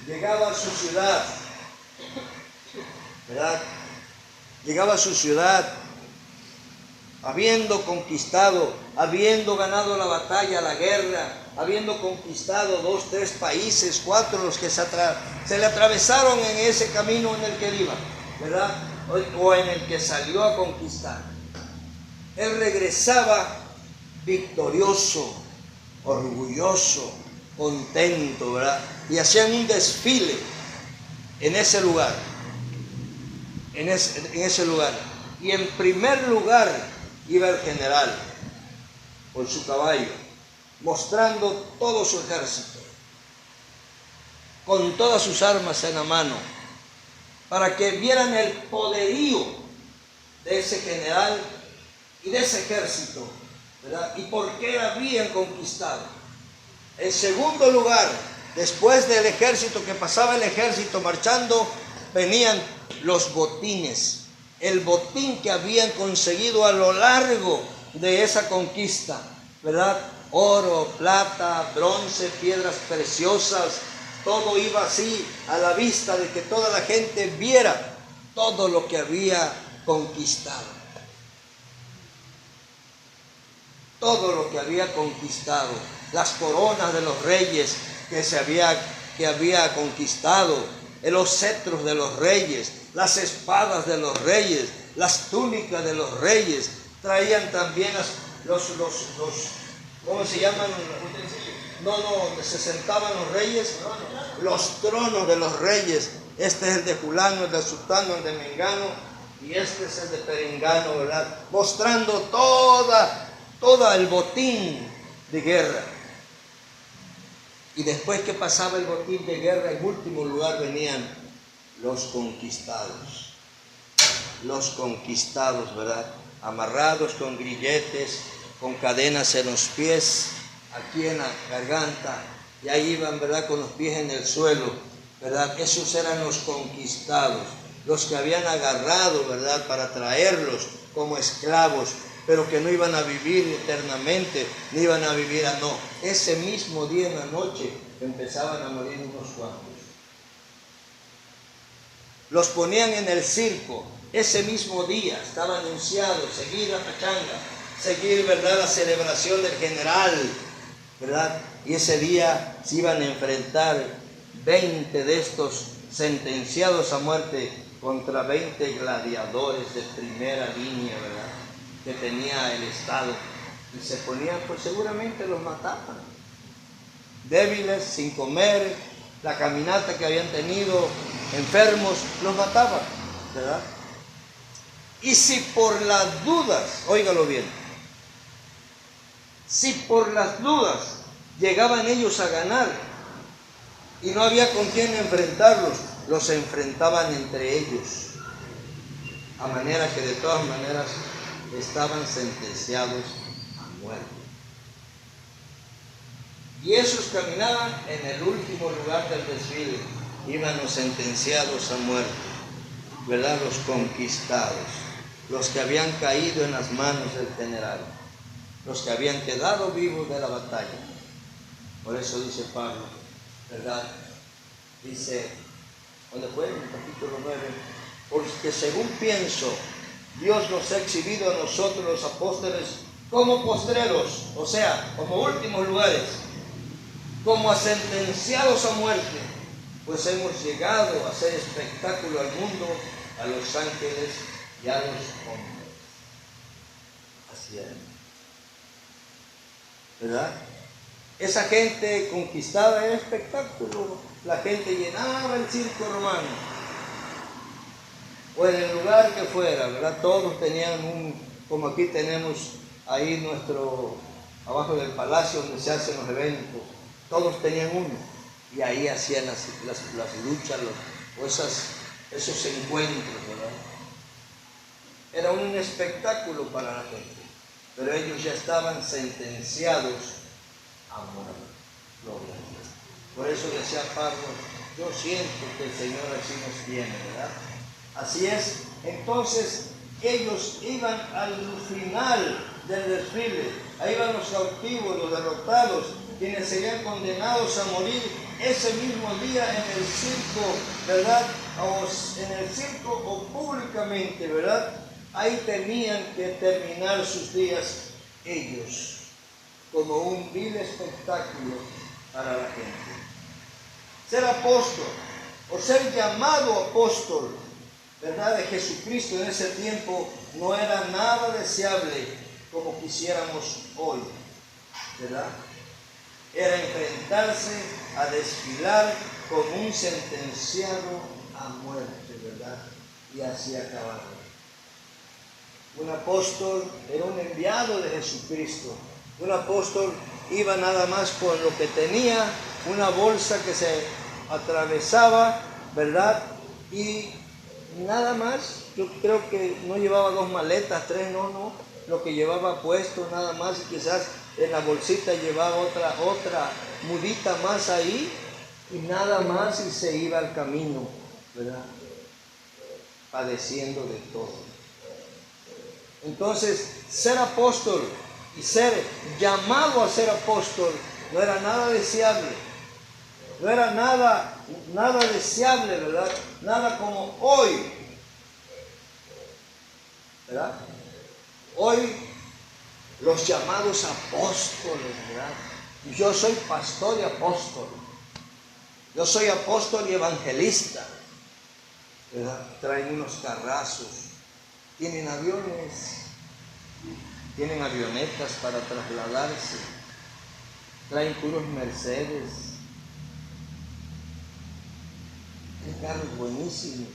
llegaba a su ciudad, ¿verdad? Llegaba a su ciudad habiendo conquistado, habiendo ganado la batalla, la guerra, habiendo conquistado 2, 3 países, 4 los que se le atravesaron en ese camino en el que él iba, ¿verdad? O en el que salió a conquistar. Él regresaba victorioso, orgulloso, contento, ¿verdad? Y hacían un desfile en ese lugar. en ese lugar. Y en primer lugar iba el general con su caballo, mostrando todo su ejército, con todas sus armas en la mano, para que vieran el poderío de ese general y de ese ejército, ¿verdad? Y por qué habían conquistado. En segundo lugar, después del ejército, que pasaba el ejército marchando, venían los botines, el botín que habían conseguido a lo largo de esa conquista, ¿verdad? Oro, plata, bronce, piedras preciosas, todo iba así a la vista de que toda la gente viera todo lo que había conquistado. Todo lo que había conquistado, las coronas de los reyes que había conquistado, los cetros de los reyes, las espadas de los reyes, las túnicas de los reyes, traían también los ¿cómo se llaman? Donde se sentaban los reyes, los tronos de los reyes. Este es el de fulano, el de sultano, el de mengano, y este es el de perengano, ¿verdad? Mostrando todo el botín de guerra. Y después que pasaba el botín de guerra, en último lugar venían los conquistados, ¿verdad? Amarrados con grilletes, con cadenas en los pies, aquí en la garganta, y ahí iban, ¿verdad?, con los pies en el suelo, ¿verdad? Esos eran los conquistados, los que habían agarrado, ¿verdad?, para traerlos como esclavos, pero que no iban a vivir eternamente, ni iban a vivir ese mismo día en la noche empezaban a morir unos cuantos. Los ponían en el circo, ese mismo día estaba anunciado seguir la pachanga, seguir, ¿verdad?, la celebración del general, ¿verdad? Y ese día se iban a enfrentar 20 de estos sentenciados a muerte contra 20 gladiadores de primera línea, ¿verdad?, que tenía el Estado. Y se ponían, pues seguramente los mataban. Débiles, sin comer, la caminata que habían tenido, enfermos, los mataban, ¿verdad? Y si por las dudas, óigalo bien, si por las dudas llegaban ellos a ganar y no había con quién enfrentarlos, los enfrentaban entre ellos, a manera que de todas maneras estaban sentenciados a muerte. Y esos caminaban en el último lugar del desfile, iban los sentenciados a muerte, ¿verdad? Los conquistados, los que habían caído en las manos del general, los que habían quedado vivos de la batalla. Por eso dice Pablo, ¿verdad? Dice, ¿dónde fue? En el capítulo 9, porque según pienso, Dios nos ha exhibido a nosotros los apóstoles como postreros, o sea, como últimos lugares, como a sentenciados a muerte, pues hemos llegado a hacer espectáculo al mundo, a los ángeles y a los hombres. Así es, ¿verdad? Esa gente conquistada era espectáculo, la gente llenaba el circo romano, o en el lugar que fuera, ¿verdad? Todos tenían como aquí tenemos ahí abajo del palacio donde se hacen los eventos, todos tenían uno, y ahí hacían las luchas, esos encuentros, ¿verdad? Era un espectáculo para la gente, pero ellos ya estaban sentenciados a muerte. Gloria a Dios. Por eso decía Pablo, yo siento que el Señor así nos tiene, ¿verdad? Así es. Entonces ellos iban al final del desfile, ahí iban los cautivos, los derrotados, quienes serían condenados a morir ese mismo día en el circo, ¿verdad? En el circo o públicamente, ¿verdad? Ahí tenían que terminar sus días ellos, como un vil espectáculo para la gente. Ser apóstol o ser llamado apóstol, ¿verdad?, de Jesucristo en ese tiempo no era nada deseable como quisiéramos hoy, ¿verdad? Era enfrentarse a desfilar como un sentenciado a muerte, ¿verdad? y así acabaron. Un apóstol era un enviado de Jesucristo. Un apóstol iba nada más con lo que tenía, una bolsa que se atravesaba, ¿verdad? Y nada más, yo creo que no llevaba 2 maletas, 3, no, lo que llevaba puesto nada más, y quizás en la bolsita llevaba otra mudita más ahí, y nada más, y se iba al camino, ¿verdad? Padeciendo de todo. Entonces, ser apóstol y ser llamado a ser apóstol no era nada deseable. No era nada deseable, ¿verdad? Nada como hoy, ¿verdad? Hoy los llamados apóstoles, ¿verdad? Yo soy pastor y apóstol. Yo soy apóstol y evangelista, ¿verdad? Traen unos carrazos, tienen aviones, tienen avionetas para trasladarse, traen puros Mercedes, tienen carros buenísimos.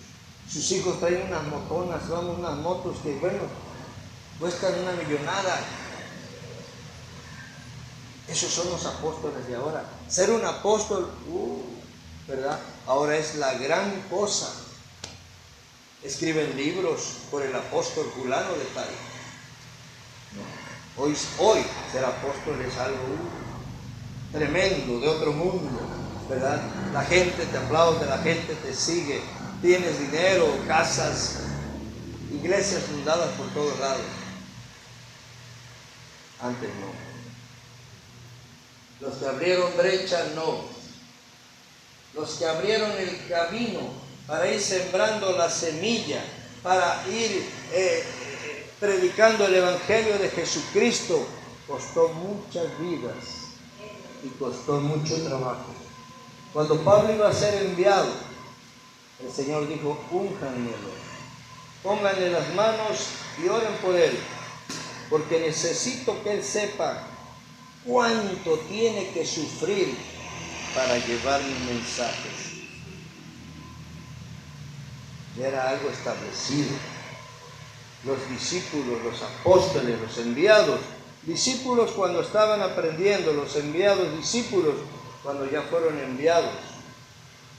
Sus hijos traen unas motonas, unas motos que, bueno, cuestan una millonada. Esos son los apóstoles de ahora. Ser un apóstol, ¿verdad? Ahora es la gran cosa. Escriben libros por el apóstol fulano de tal. No. Hoy ser apóstol es algo tremendo, de otro mundo, ¿verdad? La gente te aplaude, la gente te sigue, tienes dinero, casas, iglesias fundadas por todos lados. Antes no. Los que abrieron brecha, no. Los que abrieron el camino para ir sembrando la semilla, para ir predicando el Evangelio de Jesucristo, costó muchas vidas y costó mucho trabajo. Cuando Pablo iba a ser enviado, el Señor dijo: únjanmelo, pónganle las manos y oren por él, porque necesito que él sepa cuánto tiene que sufrir para llevar mis mensajes. Era algo establecido. Los discípulos, los apóstoles, los enviados, discípulos cuando estaban aprendiendo, los enviados, discípulos cuando ya fueron enviados,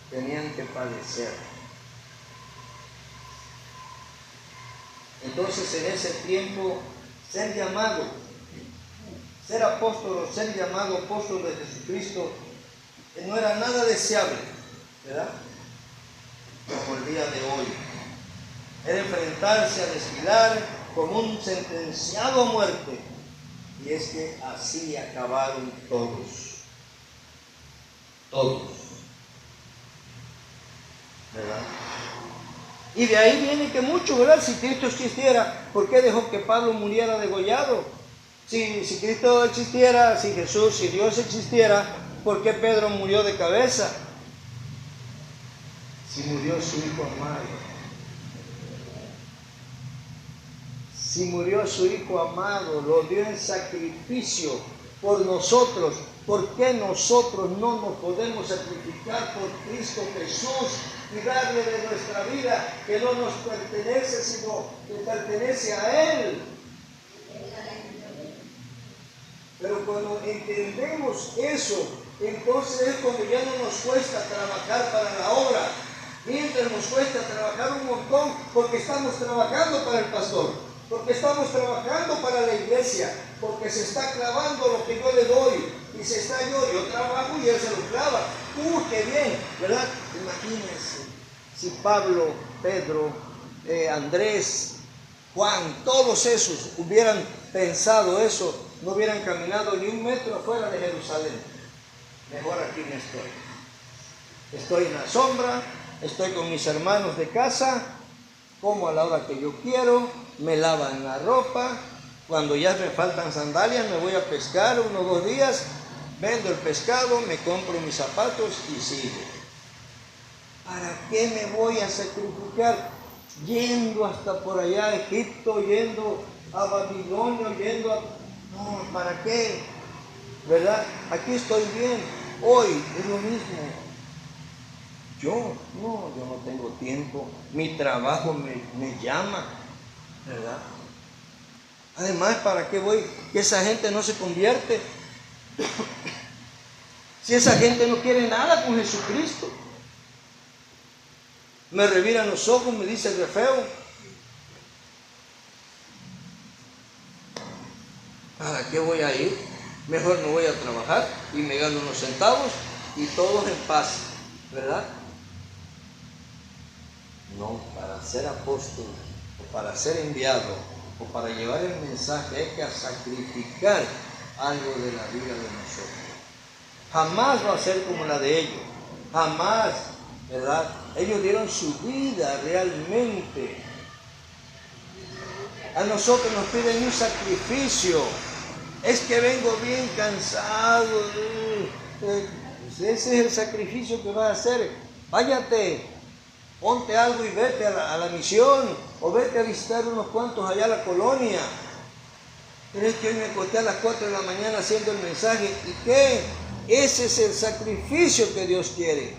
tenían que padecer. Entonces, en ese tiempo, ser llamado, ser apóstol o ser llamado apóstol de Jesucristo no era nada deseable, ¿verdad? Como el día de hoy. Era enfrentarse a desfilar como un sentenciado a muerte. Y es que así acabaron todos. Todos. ¿Verdad? Y de ahí viene que mucho, ¿verdad? Si Cristo existiera, ¿por qué dejó que Pablo muriera degollado? Si Cristo existiera, si Jesús, si Dios existiera, ¿por qué Pedro murió de cabeza? Si murió su hijo amado. Si murió su hijo amado, lo dio en sacrificio por nosotros. ¿Por qué nosotros no nos podemos sacrificar por Cristo Jesús y darle de nuestra vida, que no nos pertenece, sino que pertenece a Él? Pero cuando entendemos eso, entonces es cuando ya no nos cuesta trabajar para la obra. Mientras nos cuesta trabajar un montón, porque estamos trabajando para el pastor, porque estamos trabajando para la iglesia, porque se está clavando lo que yo le doy, y se está yo trabajo y él se lo clava. ¡Qué bien! ¿Verdad? Imagínense si Pablo, Pedro, Andrés, Juan, todos esos hubieran pensado eso, no hubieran caminado ni un metro afuera de Jerusalén. Mejor aquí me estoy. Estoy en la sombra, estoy con mis hermanos de casa, como a la hora que yo quiero, me lavan la ropa, cuando ya me faltan sandalias me voy a pescar 1 o 2 días, vendo el pescado, me compro mis zapatos y sigo. ¿Para qué me voy a sacrificar yendo hasta por allá a Egipto, yendo a Babilonia, yendo a... No, ¿para qué? ¿Verdad? Aquí estoy bien. Hoy es lo mismo. yo no tengo tiempo, mi trabajo me llama, ¿verdad? Además, ¿para qué voy? Que esa gente no se convierte. Si esa gente no quiere nada con Jesucristo. Me reviran los ojos, me dice que feo. ¿Para qué voy a ir? Mejor no voy a trabajar y me gano unos centavos y todos en paz, ¿verdad? No, para ser apóstol o para ser enviado o para llevar el mensaje hay que sacrificar algo de la vida de nosotros. Jamás va a ser como la de ellos, jamás, ¿verdad? Ellos dieron su vida realmente. A nosotros nos piden un sacrificio. Es que vengo bien cansado. Ese es el sacrificio que vas a hacer. Váyate, ponte algo y vete a la misión, o vete a visitar unos cuantos allá a la colonia. Pero es que hoy me acosté a las 4 de la mañana haciendo el mensaje. ¿Y qué? Ese es el sacrificio que Dios quiere.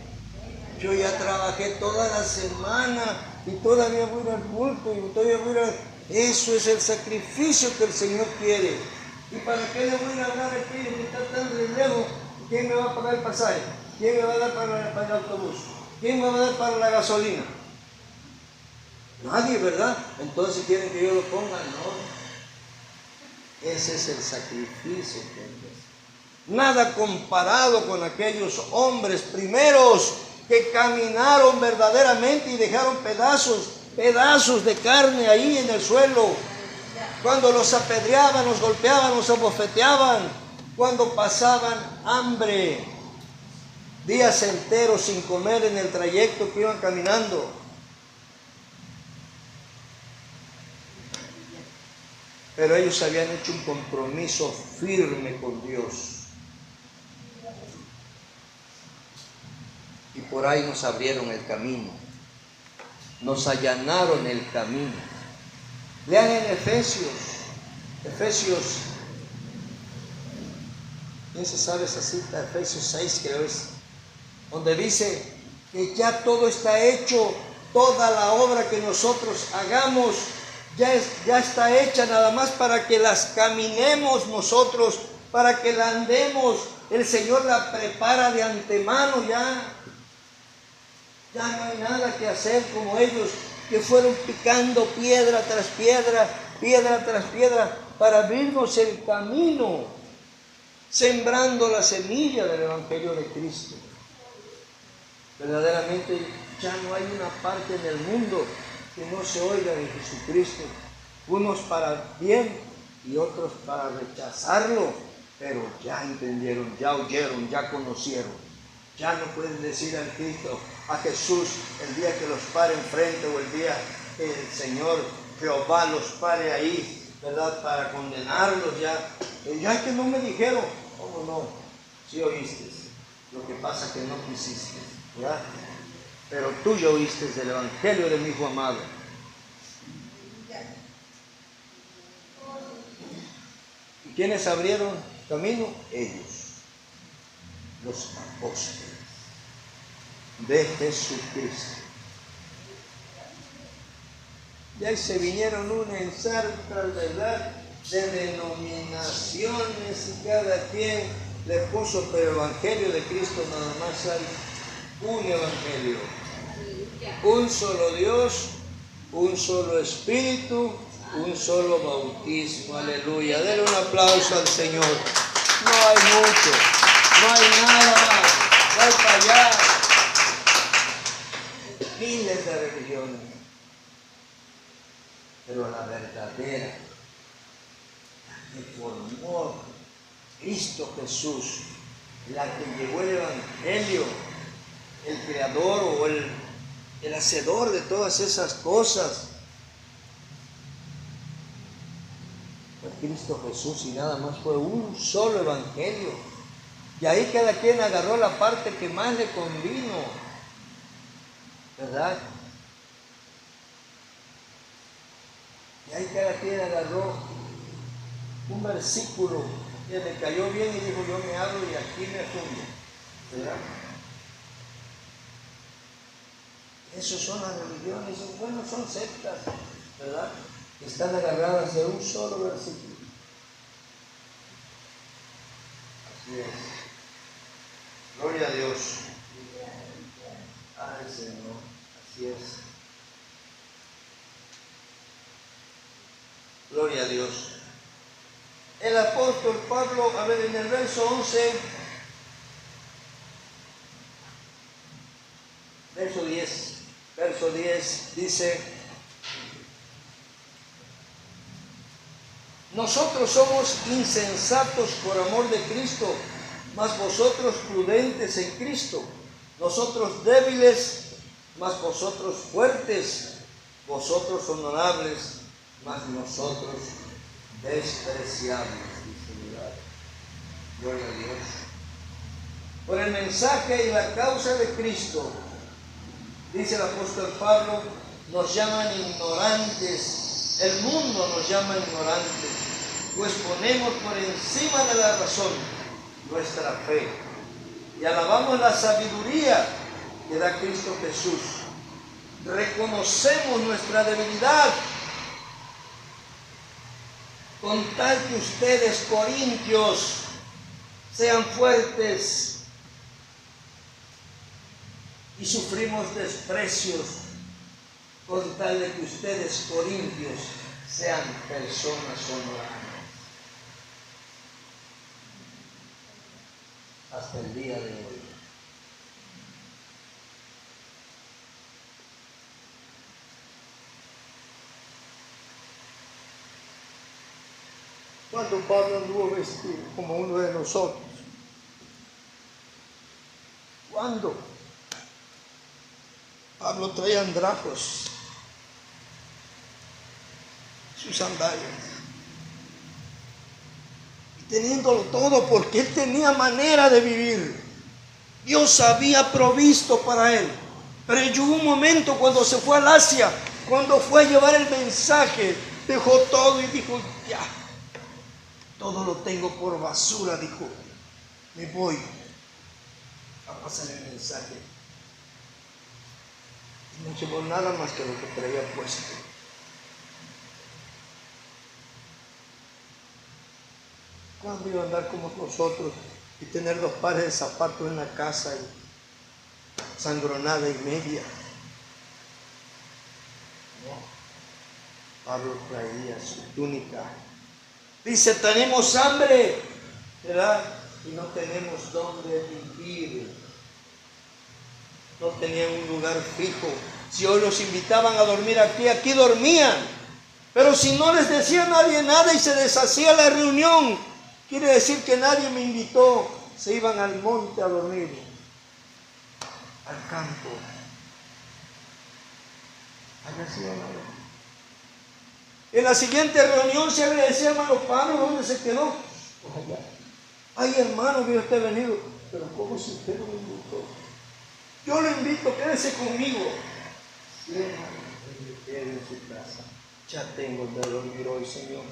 Yo ya trabajé toda la semana y todavía voy al culto y todavía voy a... Eso es el sacrificio que el Señor quiere. ¿Y para qué le voy a hablar a aquellos que están tan lejos? ¿Quién me va a pagar el pasaje? ¿Quién me va a dar para el autobús? ¿Quién me va a dar para la gasolina? Nadie, ¿verdad? Entonces quieren que yo lo ponga. No. Ese es el sacrificio que Dios. Nada comparado con aquellos hombres primeros que caminaron verdaderamente y dejaron pedazos de carne ahí en el suelo. Cuando los apedreaban, los golpeaban, los abofeteaban, cuando pasaban hambre, días enteros sin comer en el trayecto que iban caminando. Pero ellos habían hecho un compromiso firme con Dios. Y por ahí nos abrieron el camino, nos allanaron el camino. Lean en Efesios, ¿quién se sabe esa cita? Efesios 6 creo es, donde dice que ya todo está hecho, toda la obra que nosotros hagamos ya está hecha, nada más para que las caminemos nosotros, para que la andemos. El Señor la prepara de antemano ya. Ya no hay nada que hacer como ellos, que fueron picando piedra tras piedra, para abrirnos el camino, sembrando la semilla del Evangelio de Cristo. Verdaderamente ya no hay una parte en el mundo que no se oiga de Jesucristo, unos para bien y otros para rechazarlo, pero ya entendieron, ya oyeron, ya conocieron. Ya no pueden decir al Cristo, a Jesús, el día que los pare enfrente o el día que el Señor Jehová los pare ahí, ¿verdad? Para condenarlos ya. Ya que no me dijeron, ¿cómo no? Sí oíste, lo que pasa es que no quisiste, ¿verdad? Pero tú ya oíste del Evangelio de mi Hijo amado. ¿Y quiénes abrieron camino? Ellos, los apóstoles de Jesucristo. Y ahí se vinieron una ensarta, ¿verdad?, de denominaciones, y cada quien le puso, pero el Evangelio de Cristo nada más hay un Evangelio, un solo Dios, un solo Espíritu, un solo bautismo. Aleluya. Denle un aplauso al Señor. No hay mucho, no hay nada más, no hay para allá. Miles de religiones, pero la verdadera, la que formó Cristo Jesús, la que llevó el Evangelio, el creador o el hacedor de todas esas cosas, fue Cristo Jesús, y nada más fue un solo Evangelio. Y ahí cada quien agarró la parte que más le convino, ¿verdad? Y ahí cada quien agarró un versículo que le cayó bien y dijo, yo me abro y aquí me fundo, ¿verdad? Esos son las religiones, bueno, son sectas, ¿verdad? Que están agarradas de un solo versículo. Así es. Gloria a Dios. Ay, Señor, así es. Gloria a Dios. El apóstol Pablo, a ver, en el verso 11, verso 10 dice: nosotros somos insensatos por amor de Cristo, mas vosotros prudentes en Cristo. Nosotros débiles, mas vosotros fuertes. Vosotros honorables, mas nosotros despreciables. Dice, ¿verdad? Gloria a Dios. Por el mensaje y la causa de Cristo, dice el apóstol Pablo, nos llaman ignorantes. El mundo nos llama ignorantes, pues ponemos por encima de la razón nuestra fe y alabamos la sabiduría que da Cristo Jesús. Reconocemos nuestra debilidad, con tal que ustedes, corintios, sean fuertes, y sufrimos desprecios, con tal de que ustedes, corintios, sean personas honorables. Hasta el día de hoy. Cuando Pablo anduvo vestido como uno de nosotros, ¿cuándo? Pablo traía andrajos, sus sandalias, y teniéndolo todo, porque él tenía manera de vivir. Dios había provisto para él. Pero llegó un momento cuando se fue al Asia, cuando fue a llevar el mensaje, dejó todo y dijo: ya, todo lo tengo por basura, dijo, me voy a pasar el mensaje. Y no llevó nada más que lo que traía puesto. ¿Cuándo iba a andar como nosotros y tener 2 pares de zapatos en la casa y sangronada y media? No. Pablo traía su túnica. Dice: tenemos hambre, ¿verdad? Y no tenemos dónde vivir. No tenían un lugar fijo. Si hoy los invitaban a dormir aquí dormían. Pero si no les decía nadie nada y se deshacía la reunión, quiere decir que nadie me invitó. Se iban al monte a dormir, al campo. En la siguiente reunión se le decía: hermano Pablo, ¿dónde se quedó? Pues allá. Ay, hermano, que yo esté venido. Pero ¿cómo si usted no me invitó? Yo lo invito, quédese conmigo. Sí, hermano, quede en su casa. Ya tengo donde dormir hoy, Señor.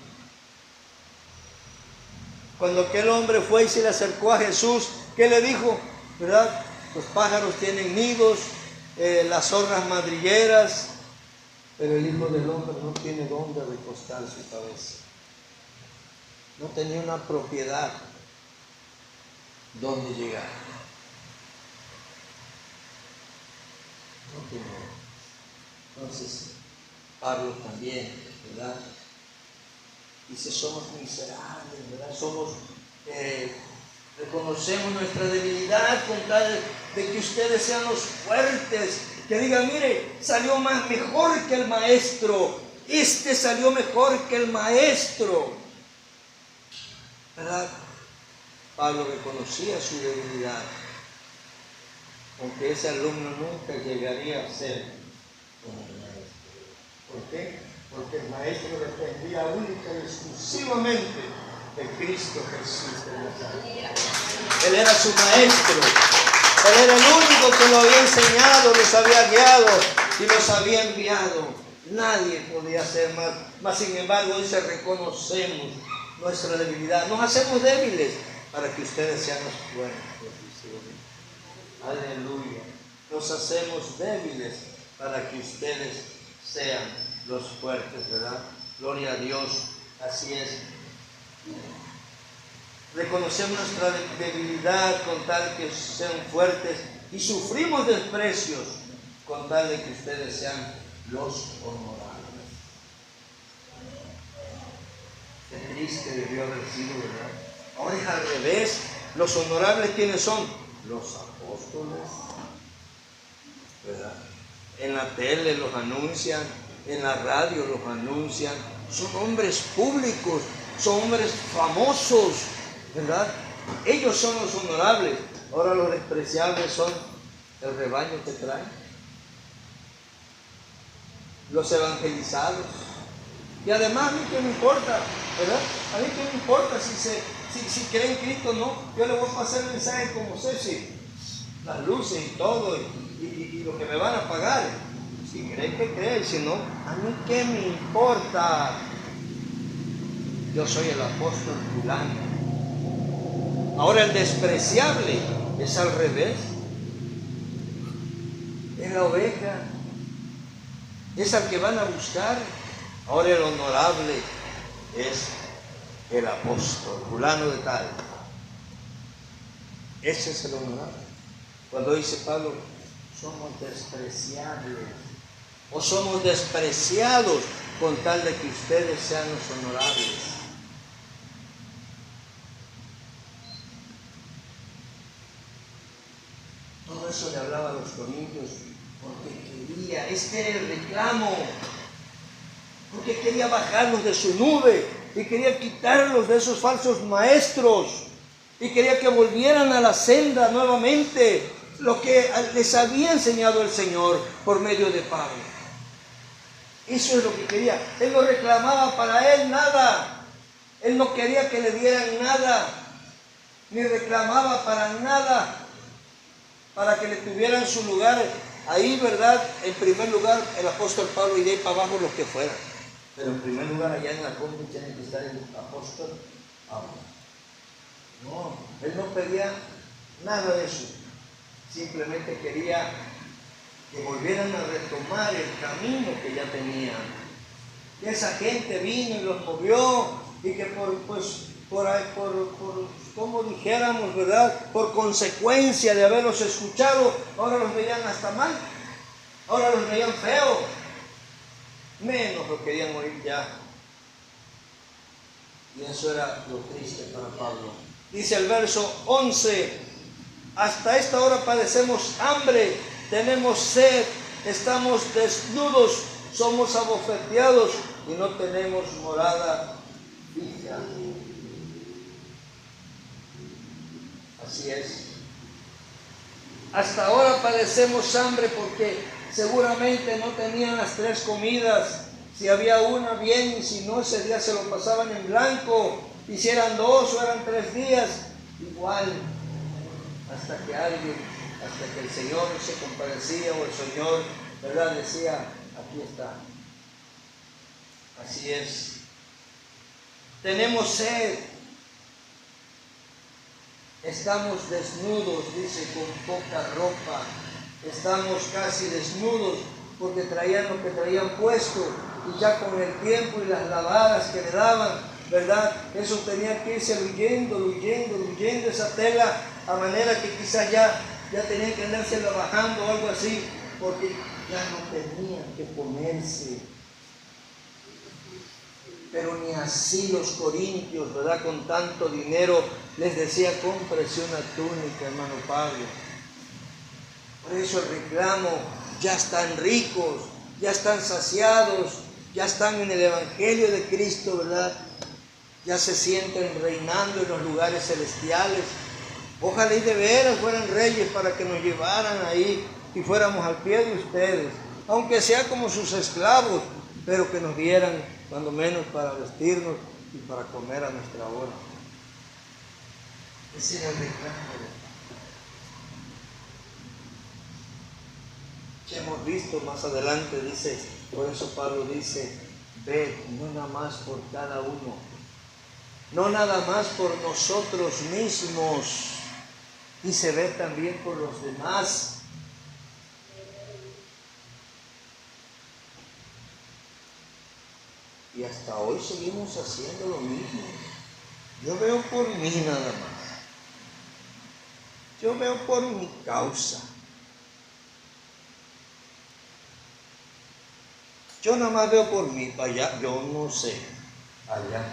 Cuando aquel hombre fue y se le acercó a Jesús, ¿qué le dijo? ¿Verdad? Los pájaros tienen nidos, las zorras madrigueras, pero el Hijo del Hombre no tiene dónde recostar su cabeza. No tenía una propiedad donde llegar. No tenía. Entonces, Pablo también, ¿verdad? Dice: somos miserables, ¿verdad? Reconocemos nuestra debilidad con tal de que ustedes sean los fuertes. Que digan: mire, salió mejor que el maestro. Este salió mejor que el maestro. ¿Verdad? Pablo reconocía su debilidad. Aunque ese alumno nunca llegaría a ser como el maestro. ¿Por qué? Porque el maestro dependía única y exclusivamente de Cristo Jesús de Nazaret. Él era su maestro. Él era el único que lo había enseñado, los había guiado y los había enviado. Nadie podía hacer más. Mas sin embargo, dice: reconocemos nuestra debilidad. Nos hacemos débiles para que ustedes sean los fuertes. Aleluya. Nos hacemos débiles para que ustedes sean los fuertes, ¿verdad? Gloria a Dios, así es. Reconocemos nuestra debilidad con tal que sean fuertes y sufrimos desprecios con tal de que ustedes sean los honorables. Qué triste debió haber sido, ¿verdad? Ahora es al revés. Los honorables, ¿quiénes son? Los apóstoles, ¿verdad? En la tele los anuncian, en la radio los anuncian. Son hombres públicos, son hombres famosos, ¿verdad? Ellos son los honorables. Ahora los despreciables son el rebaño que traen, los evangelizados. Y además, a mí qué me importa, ¿verdad? A mí qué me importa si creen en Cristo o no. Yo le voy a pasar el mensaje como sé, si las luces y todo, y lo que me van a pagar. Si creen que creen, si no, a mí qué me importa. Yo soy el apóstol fulano. Ahora el despreciable es al revés. Es la oveja. Es al que van a buscar. Ahora el honorable es el apóstol fulano de tal. Ese es el honorable. Cuando dice Pablo, somos despreciables o somos despreciados con tal de que ustedes sean los honorables. Todo eso le hablaba a los corintios porque quería, este era el reclamo, porque quería bajarlos de su nube y quería quitarlos de esos falsos maestros y quería que volvieran a la senda nuevamente, lo que les había enseñado el Señor por medio de Pablo. Eso es lo que quería. Él no reclamaba para él nada. Él no quería que le dieran nada, ni reclamaba para nada, para que le tuvieran su lugar ahí, ¿verdad? En primer lugar, el apóstol Pablo, y de ahí para abajo los que fueran. Pero en primer lugar, allá en la cumbre tiene que estar el apóstol Pablo. No, él no pedía nada de eso. Simplemente quería que volvieran a retomar el camino que ya tenían. Que esa gente vino y los movió y que como dijéramos, ¿verdad? Por consecuencia de haberlos escuchado, ahora los veían hasta mal, ahora los veían feos, menos lo querían oír ya. Y eso era lo triste para Pablo. Dice el verso 11, hasta esta hora padecemos hambre, tenemos sed, estamos desnudos, somos abofeteados y no tenemos morada fija. Así es. Hasta ahora padecemos hambre porque seguramente no tenían las 3 comidas. Si había una, bien, y si no, ese día se lo pasaban en blanco. Y si eran 2 o eran 3 días, igual. Hasta que el Señor se compadecía o el Señor, ¿verdad? Decía, aquí está. Así es. Tenemos sed. Estamos desnudos, dice, con poca ropa. Estamos casi desnudos porque traían lo que traían puesto. Y ya con el tiempo y las lavadas que le daban, ¿verdad? Eso tenía que irse huyendo esa tela, a manera que quizás ya tenían que andarse bajando o algo así, porque ya no tenían que ponerse. Pero ni así los corintios, ¿verdad? Con tanto dinero les decía, cómprese una túnica, hermano Pablo. Por eso el reclamo, ya están ricos, ya están saciados, ya están en el Evangelio de Cristo, ¿verdad? Ya se sienten reinando en los lugares celestiales. Ojalá y de veras fueran reyes para que nos llevaran ahí y fuéramos al pie de ustedes, aunque sea como sus esclavos, pero que nos dieran cuando menos para vestirnos y para comer a nuestra hora. Ese era el reclamo que hemos visto más adelante. Dice, por eso Pablo dice, ved, no nada más por cada uno, no nada más por nosotros mismos, dice, ved también por los demás. Y hasta hoy seguimos haciendo lo mismo. Yo veo por mí nada más. Yo veo por mi causa. Yo nada más veo por mí, para allá, yo no sé. Allá,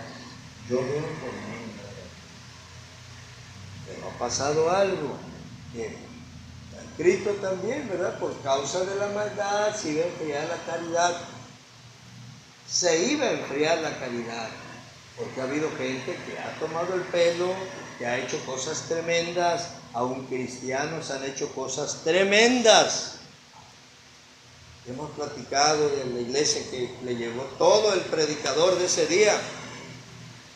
yo veo por mí. Pero ha pasado algo que está escrito también, ¿verdad? Por causa de la maldad se iba a enfriar la caridad. Se iba a enfriar la caridad. Porque ha habido gente que ha tomado el pelo, que ha hecho cosas tremendas, aún cristianos han hecho cosas tremendas. Hemos platicado de la iglesia que le llevó todo el predicador de ese día.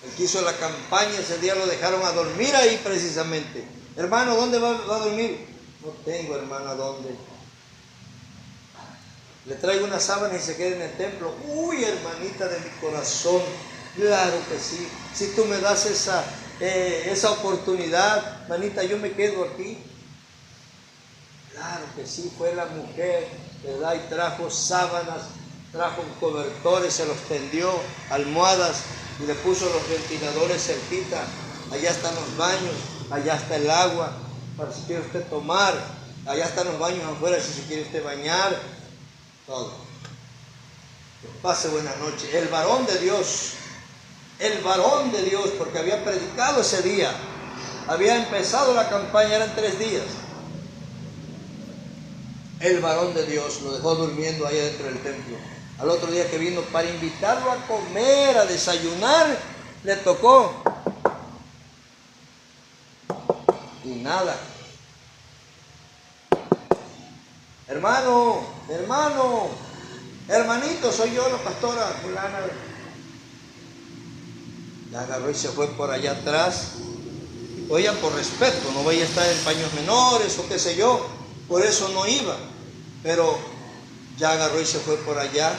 El que hizo la campaña ese día lo dejaron a dormir ahí precisamente. Hermano, ¿dónde va a dormir? No tengo, hermano, ¿a dónde? Le traigo una sábana y se queda en el templo. Uy, hermanita de mi corazón, claro que sí. Si tú me das esa oportunidad, manita, yo me quedo aquí. Claro que sí, fue la mujer, ¿verdad? Y trajo sábanas, trajo cobertores, se los tendió, almohadas, y le puso los ventiladores cerquita. Allá están los baños, allá está el agua, para si quiere usted tomar. Allá están los baños afuera, si se quiere usted bañar. Todo. Que pase buena noche. El varón de Dios, porque había predicado ese día, había empezado la campaña, eran 3 días. El varón de Dios lo dejó durmiendo ahí dentro del templo. Al otro día que vino para invitarlo a comer, a desayunar, le tocó. Y nada. Hermanito, soy yo la pastora fulana. La agarró y se fue por allá atrás. Oigan, por respeto, no vaya a estar en paños menores o qué sé yo. Por eso no iba. Pero ya agarró y se fue por allá.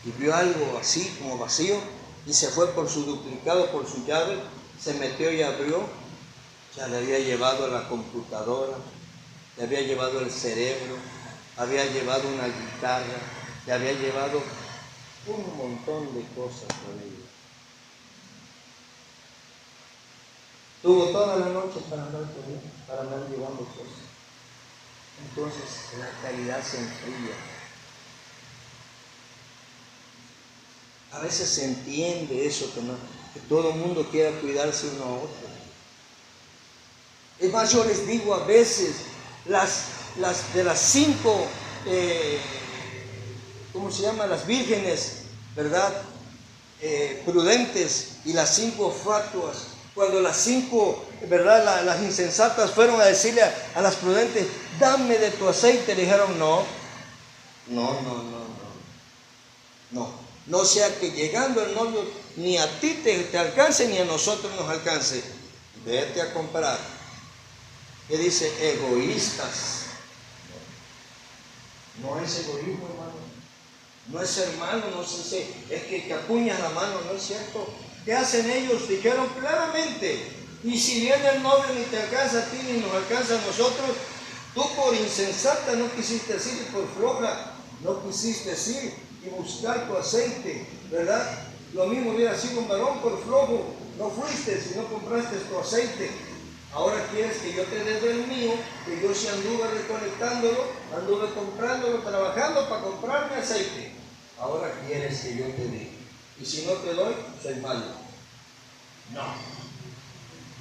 Y vio algo así como vacío. Y se fue por su duplicado, por su llave. Se metió y abrió. Ya le había llevado la computadora. Le había llevado el cerebro. Había llevado una guitarra. Le había llevado un montón de cosas por ella. Tuvo toda la noche para andar por ahí, para andar llevando cosas. Entonces la caridad se enfría. A veces se entiende eso, que todo el mundo quiera cuidarse uno a otro. Es más, yo les digo a veces, las de las 5, ¿cómo se llama? Las vírgenes, ¿verdad? Prudentes y las 5 fatuas. Cuando las 5, ¿verdad? Las insensatas fueron a decirle a las prudentes, dame de tu aceite, le dijeron, no. No sea que llegando el novio, ni a ti te alcance, ni a nosotros nos alcance. Vete a comprar. ¿Qué dice? Egoístas. No es egoísmo, hermano. No es hermano, no sé, es que apuñas la mano, no es cierto. ¿Qué hacen ellos? Dijeron claramente, y si viene el novio ni te alcanza a ti ni nos alcanza a nosotros, tú por insensata no quisiste ir y por floja no quisiste ir y buscar tu aceite, ¿verdad? Lo mismo hubiera sido un varón por flojo, no fuiste si no compraste tu aceite. Ahora quieres que yo te dé del mío, que yo sí anduve recolectándolo, anduve comprándolo, trabajando para comprarme aceite. Ahora quieres que yo te dé. Y si no te doy, soy malo. No.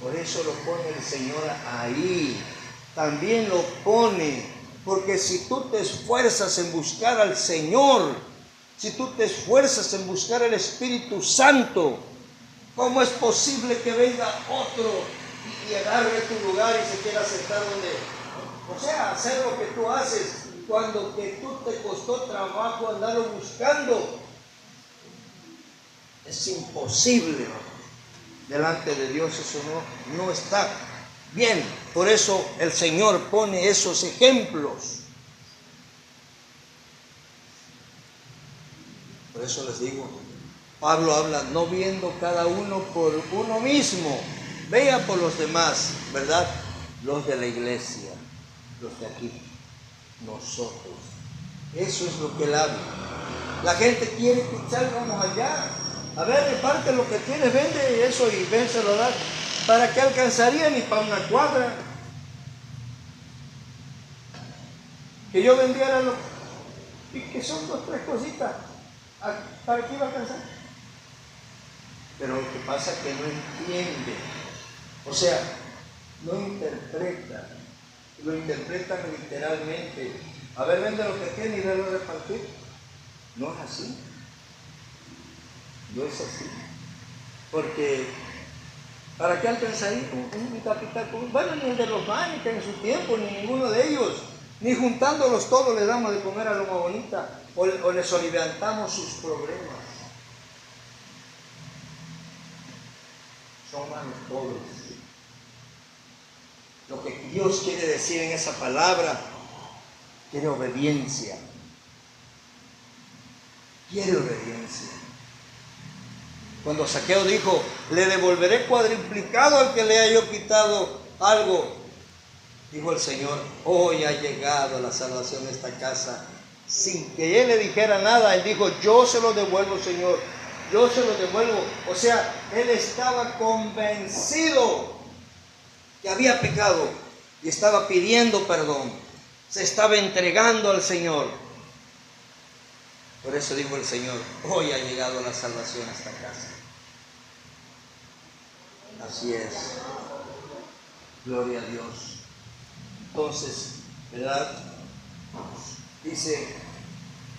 Por eso lo pone el Señor ahí. También lo pone. Porque si tú te esfuerzas en buscar al Señor, si tú te esfuerzas en buscar al Espíritu Santo, ¿cómo es posible que venga otro y agarre tu lugar y se quiera sentar donde? O sea, hacer lo que tú haces cuando que tú te costó trabajo andarlo buscando. Es imposible, delante de Dios eso no está bien. Por eso el Señor pone esos ejemplos. Por eso les digo, Pablo habla, no viendo cada uno por uno mismo, vea por los demás, ¿verdad? Los de la iglesia, los de aquí, nosotros. Eso es lo que él habla. La gente quiere que salgamos allá. A ver, reparte lo que tienes, vende eso y vénselo a dar. ¿Para qué alcanzaría ni para una cuadra? Que yo vendiera lo y que son 2 o 3 cositas. ¿Para qué iba a alcanzar? Pero lo que pasa es que no entiende. O sea, no interpreta. Lo interpretan literalmente. A ver, vende lo que tiene y délo repartir. No es así. No es así. Porque, ¿para qué alcanzaría un capital? Bueno, ni el de los mánicas en su tiempo, ni ninguno de ellos. Ni juntándolos todos le damos de comer a Loma Bonita. O les solventamos sus problemas. Son malos todos. Lo que Dios quiere decir en esa palabra, quiere obediencia. Quiere obediencia. Cuando Zaqueo dijo, le devolveré cuadruplicado al que le haya yo quitado algo, dijo el Señor, hoy ha llegado la salvación de esta casa. Sin que él le dijera nada, él dijo, yo se lo devuelvo, Señor, yo se lo devuelvo. O sea, él estaba convencido que había pecado y estaba pidiendo perdón, se estaba entregando al Señor. Por eso dijo el Señor, hoy ha llegado la salvación a esta casa. Así es. Gloria a Dios. Entonces, ¿verdad? Dice,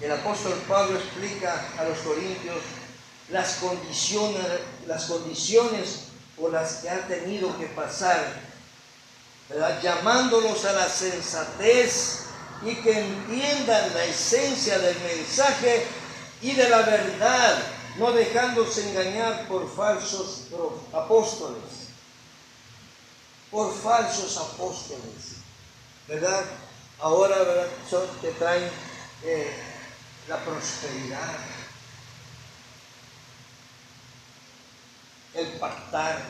el apóstol Pablo explica a los corintios las condiciones por las que ha tenido que pasar, ¿verdad? Llamándolos a la sensatez y que entiendan la esencia del mensaje y de la verdad, no dejándose engañar por falsos apóstoles. Por falsos apóstoles, ¿verdad? Ahora, ¿verdad? Son que traen la prosperidad, el pactar,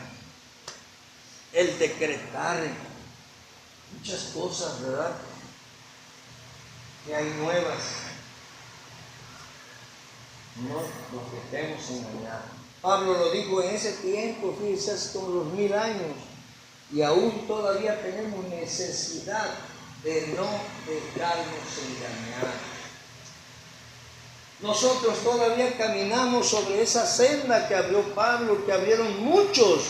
el decretar, muchas cosas, ¿verdad? Que hay nuevas. No nos dejemos engañar. Pablo lo dijo en ese tiempo, fíjense, hace como los 1000 años, y aún todavía tenemos necesidad de no dejarnos engañar. Nosotros todavía caminamos sobre esa senda que abrió Pablo, que abrieron muchos,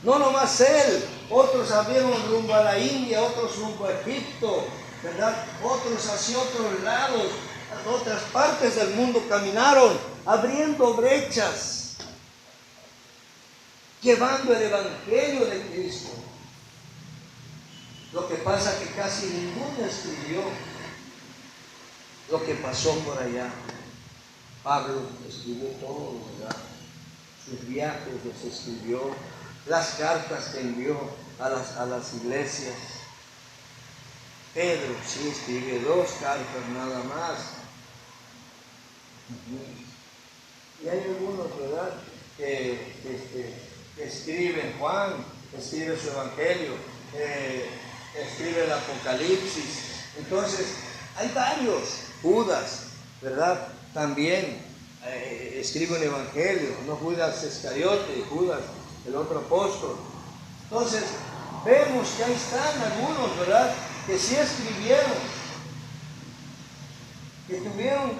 no nomás él, otros abrieron rumbo a la India, otros rumbo a Egipto, ¿verdad? Otros hacia otros lados, a otras partes del mundo caminaron, abriendo brechas, llevando el Evangelio de Cristo. Lo que pasa es que casi ninguno escribió lo que pasó por allá. Pablo escribió todo, ¿verdad? Sus viajes los escribió, las cartas que envió a las iglesias. Pedro sí escribe 2 cartas nada más. Y hay algunos, ¿verdad?, que escriben. Juan escribe su evangelio, escribe el Apocalipsis. Entonces, hay varios. Judas, ¿verdad?, también escribe un evangelio. No Judas Iscariote, Judas, el otro apóstol. Entonces, vemos que ahí están algunos, ¿verdad?, que sí escribieron, que tuvieron,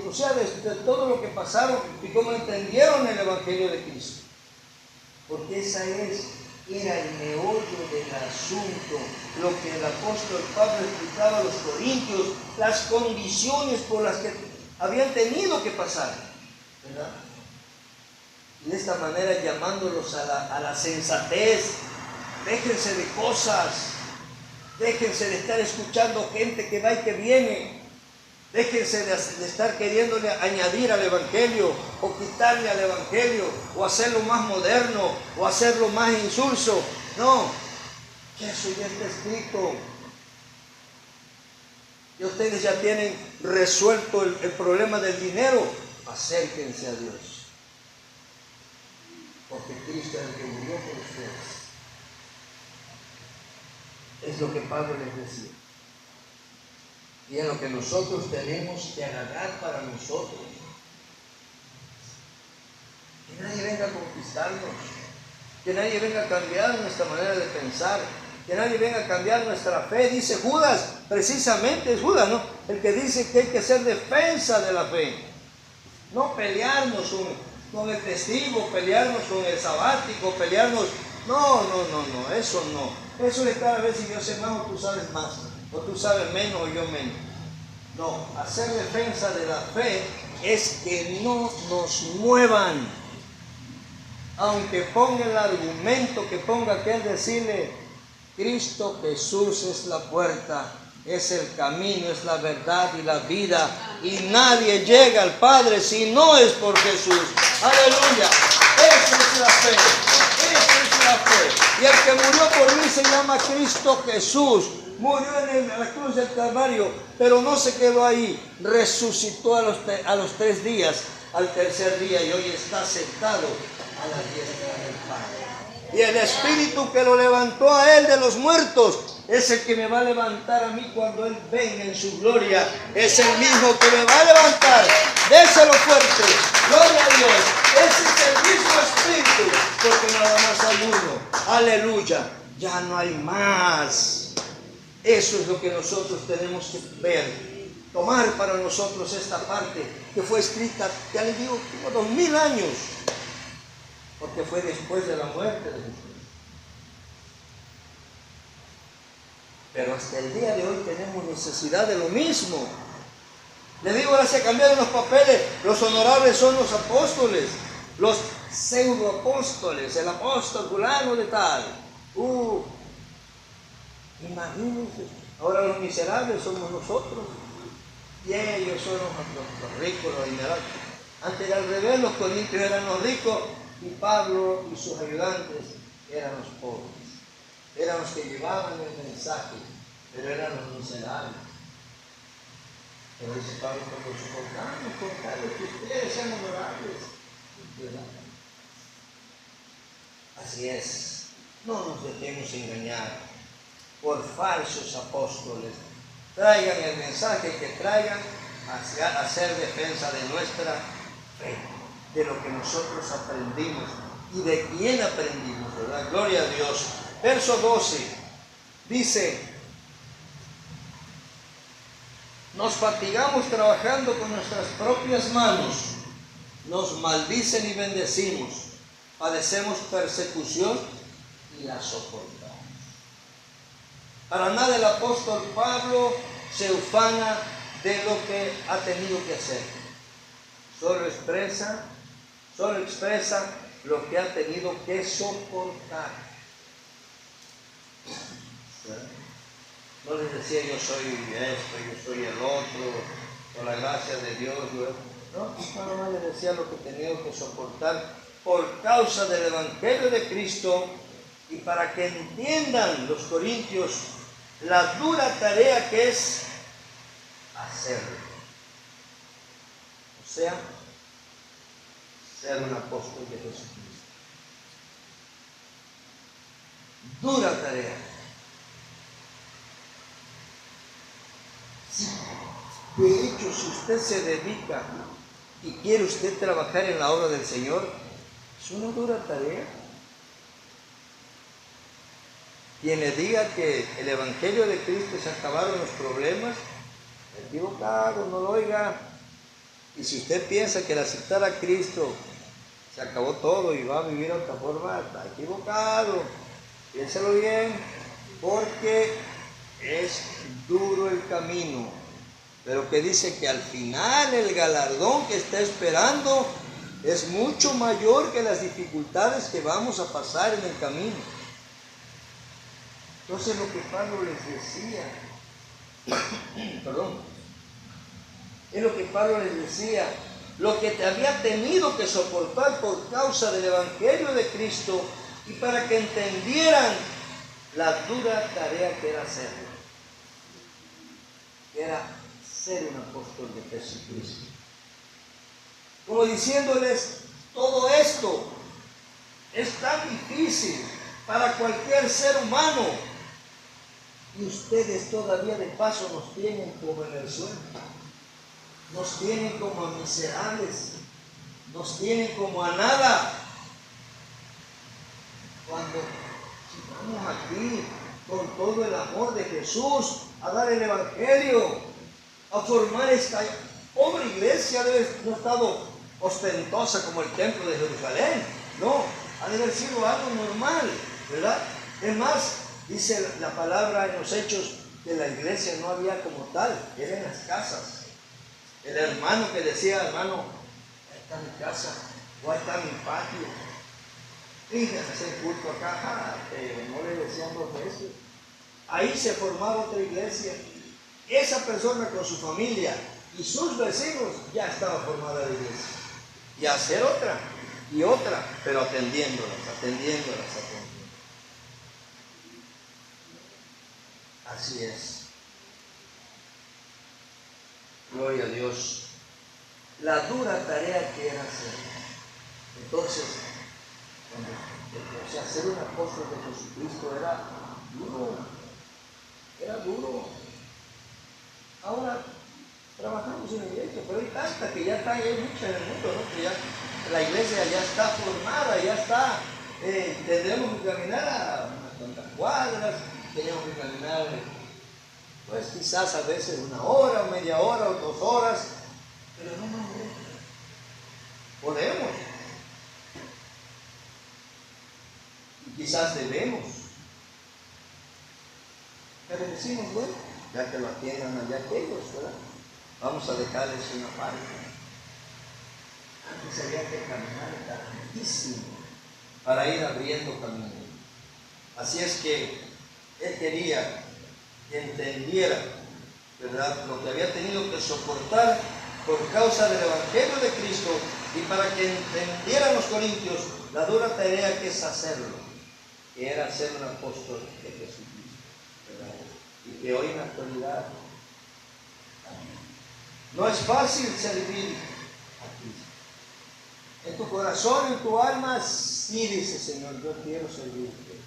o sea, de todo lo que pasaron y cómo entendieron el Evangelio de Cristo. Porque era el meollo del asunto, lo que el apóstol Pablo explicaba a los corintios, las condiciones por las que habían tenido que pasar, ¿verdad? Y de esta manera llamándolos a la sensatez. Déjense de cosas, déjense de estar escuchando gente que va y que viene, déjense de estar queriéndole añadir al Evangelio o quitarle al Evangelio o hacerlo más moderno o hacerlo más insulso. No, eso ya está escrito. Y ustedes ya tienen resuelto el problema del dinero. Acérquense a Dios, porque Cristo es el que murió por ustedes. Es lo que Pablo les decía. y en lo que nosotros tenemos que agarrar para nosotros. Que nadie venga a conquistarnos, que nadie venga a cambiar nuestra manera de pensar, que nadie venga a cambiar nuestra fe. Dice Judas, precisamente es Judas, ¿no?, el que dice que hay que hacer defensa de la fe, no pelearnos con el testigo, pelearnos con el sabático, pelearnos, no, eso no. Eso de cada vez si yo sé más o tú sabes más, o tú sabes menos o yo menos. No, hacer defensa de la fe es que no nos muevan. Aunque ponga el argumento que ponga aquel, decirle: Cristo Jesús es la puerta, es el camino, es la verdad y la vida, y nadie llega al Padre si no es por Jesús. Aleluya. Esa es la fe. Esa es la fe. Y el que murió por mí se llama Cristo Jesús. Murió en la cruz del Calvario, pero no se quedó ahí. Resucitó a los 3 días, al tercer día, y hoy está sentado a la diestra del Padre. Y el Espíritu que lo levantó a él de los muertos es el que me va a levantar a mí cuando él venga en su gloria. Es el mismo que me va a levantar. Déselo fuerte. Gloria a Dios. Ese es el mismo Espíritu, porque nada más hay uno. Aleluya. Ya no hay más. Eso es lo que nosotros tenemos que ver. Tomar para nosotros esta parte que fue escrita, ya les digo, como 2000 años. Porque fue después de la muerte de Jesús. Pero hasta el día de hoy tenemos necesidad de lo mismo. Les digo, ahora se cambiaron los papeles. Los honorables son los apóstoles, los pseudoapóstoles, el apóstol fulano de tal. Imagínense, ahora los miserables somos nosotros. Y ellos son los ricos, los adinerados. Antes era al revés, los corintios eran los ricos. Y Pablo y sus ayudantes eran los pobres. Eran los que llevaban el mensaje, pero eran los miserables. Pero dice Pablo, cuando soportamos con tal que ustedes sean honorables. ¿Verdad? Así es. No nos dejemos engañar por falsos apóstoles. Traigan el mensaje que traigan hacia hacer defensa de nuestra fe, de lo que nosotros aprendimos y de quién aprendimos, ¿verdad? Gloria a Dios. Verso 12 dice: nos fatigamos trabajando con nuestras propias manos, nos maldicen y bendecimos, padecemos persecución y la soportamos. Para nada el apóstol Pablo se ufana de lo que ha tenido que hacer. Solo expresa lo que ha tenido que soportar. No les decía yo soy esto, yo soy el otro, por la gracia de Dios. No, nada más les decía lo que he tenido que soportar por causa del Evangelio de Cristo, y para que entiendan los corintios la dura tarea que es hacerlo. O sea, ser un apóstol de Jesucristo. Dura tarea. De hecho, si usted se dedica y quiere usted trabajar en la obra del Señor, es una dura tarea. Quien le diga que el Evangelio de Cristo se acabaron los problemas, equivocado, no lo oiga. Y si usted piensa que al aceptar a Cristo se acabó todo y va a vivir de otra forma, está equivocado. Piénselo bien, porque es duro el camino, pero que dice que al final el galardón que está esperando es mucho mayor que las dificultades que vamos a pasar en el camino. Entonces lo que Pablo les decía, es lo que Pablo les decía, lo que te había tenido que soportar por causa del Evangelio de Cristo, y para que entendieran la dura tarea que era hacerlo, que era ser un apóstol de Jesucristo. Como diciéndoles, todo esto es tan difícil para cualquier ser humano. Y ustedes todavía de paso nos tienen como en el suelo. Nos tienen como a miserables. Nos tienen como a nada. Cuando vamos aquí con todo el amor de Jesús a dar el Evangelio, a formar esta pobre iglesia, no ha estado ostentosa como el templo de Jerusalén. No, ha de haber sido algo normal, ¿verdad? Es más, dice la palabra en los Hechos que la iglesia no había como tal, era en las casas. El hermano que decía, hermano, ahí está mi casa, o ahí está mi patio. Fíjense, hacer culto acá, no le decían 2 veces. Ahí se formaba otra iglesia. Esa persona con su familia y sus vecinos ya estaba formada la iglesia. Y hacer otra y otra, pero atendiéndolas. Así es. Gloria a Dios. La dura tarea que era hacer. Entonces, ser un apóstol de Jesucristo era duro. Ahora trabajamos en la iglesia, pero hay tanta que ya está, hay mucha en el mundo, ¿no? Que ya la iglesia ya está formada, ya está. Tendremos que caminar a unas cuantas cuadras, tenemos que caminar, pues quizás a veces 1 hora, o media hora, o 2 horas, pero no más. Podemos. Y quizás debemos. Pero decimos, bueno, ya que lo atiendan allá aquellos, ¿verdad? Vamos a dejarles una parte. Antes había que caminar tantísimo para ir abriendo camino. Así es que él quería que entendiera, ¿verdad?, lo que había tenido que soportar por causa del Evangelio de Cristo, y para que entendieran los corintios la dura tarea que es hacerlo, que era ser un apóstol de Jesucristo, ¿verdad? Y que hoy en la actualidad no es fácil servir a Cristo. En tu corazón, en tu alma, sí dice, Señor, yo quiero servirte.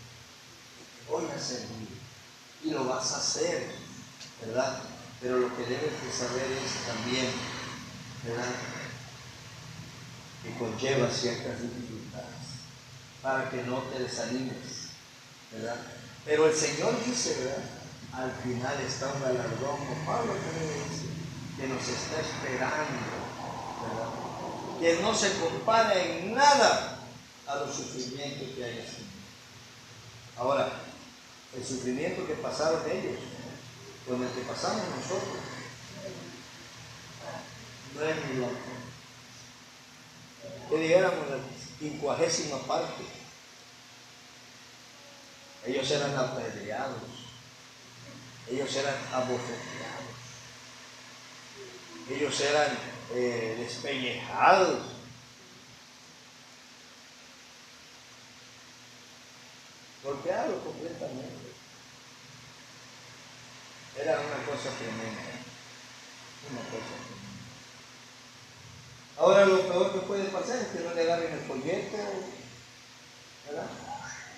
Voy a servir. Y lo vas a hacer, ¿verdad? Pero lo que debes de saber es también, ¿verdad?, que conlleva ciertas dificultades para que no te desanimes, ¿verdad? Pero el Señor dice, ¿verdad?, al final está un galardón, como Pablo también dice, que nos está esperando, ¿verdad?, que no se compara en nada a los sufrimientos que hay así. Ahora, el sufrimiento que pasaron ellos, con el que pasamos nosotros, no es ni loco. Que dijéramos la 50ª parte. Ellos eran apedreados, ellos eran abofeteados, ellos eran despellejados. Golpeados completamente. Era una cosa tremenda. Ahora lo peor que puede pasar es que no le agarren el folleto, ¿verdad?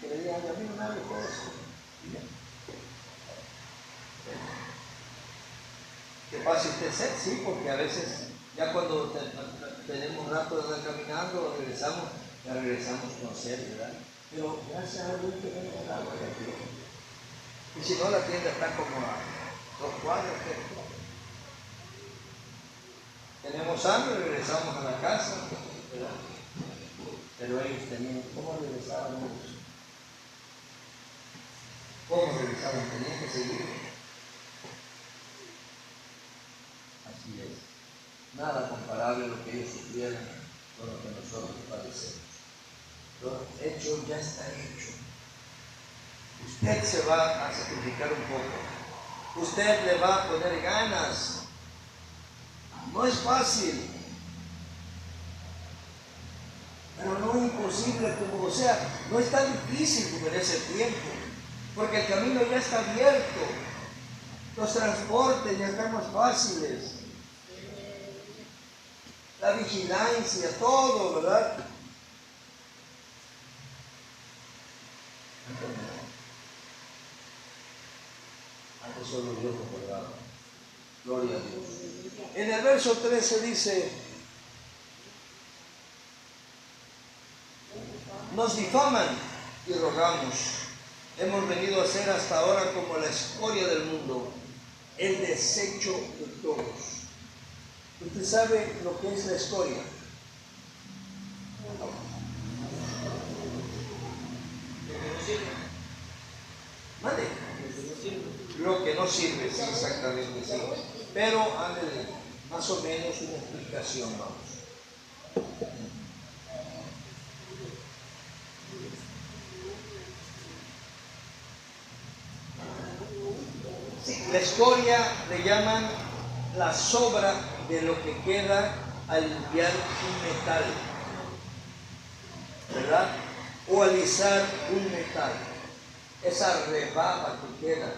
Que le digan, a mí no me hables de eso. Que pase usted sed, sí, porque a veces ya cuando tenemos un rato de andar caminando, ya regresamos con sed, ¿verdad? Pero gracias a Dios que tenemos agua de aquí. Y si no, la tienda está como a 2 cuadras, 3 cuadras. Tenemos hambre, regresamos a la casa, ¿verdad? Pero ellos tenían, ¿cómo regresaban ellos? ¿Cómo regresaban? Tenían que seguir. Así es. Nada comparable a lo que ellos sufrieron con lo que nosotros padecemos. Lo hecho ya está hecho. Usted se va a sacrificar un poco. Usted le va a poner ganas. No es fácil, pero no es imposible, como, o sea, no es tan difícil como en ese tiempo, porque el camino ya está abierto, los transportes ya están más fáciles, la vigilancia, todo, ¿verdad? Antes solo Dios lo perdaba. Gloria a Dios. En el verso 13 dice: nos difaman y rogamos. Hemos venido a ser hasta ahora como la escoria del mundo, el desecho de todos. ¿Usted sabe lo que es la escoria? ¿Vale? Lo que no sirve, sí, exactamente, sí. Pero, ándale, más o menos una explicación, vamos. Sí, la escoria le llaman la sobra de lo que queda al limpiar un metal, ¿verdad? O alisar un metal. Esa rebaba que queda,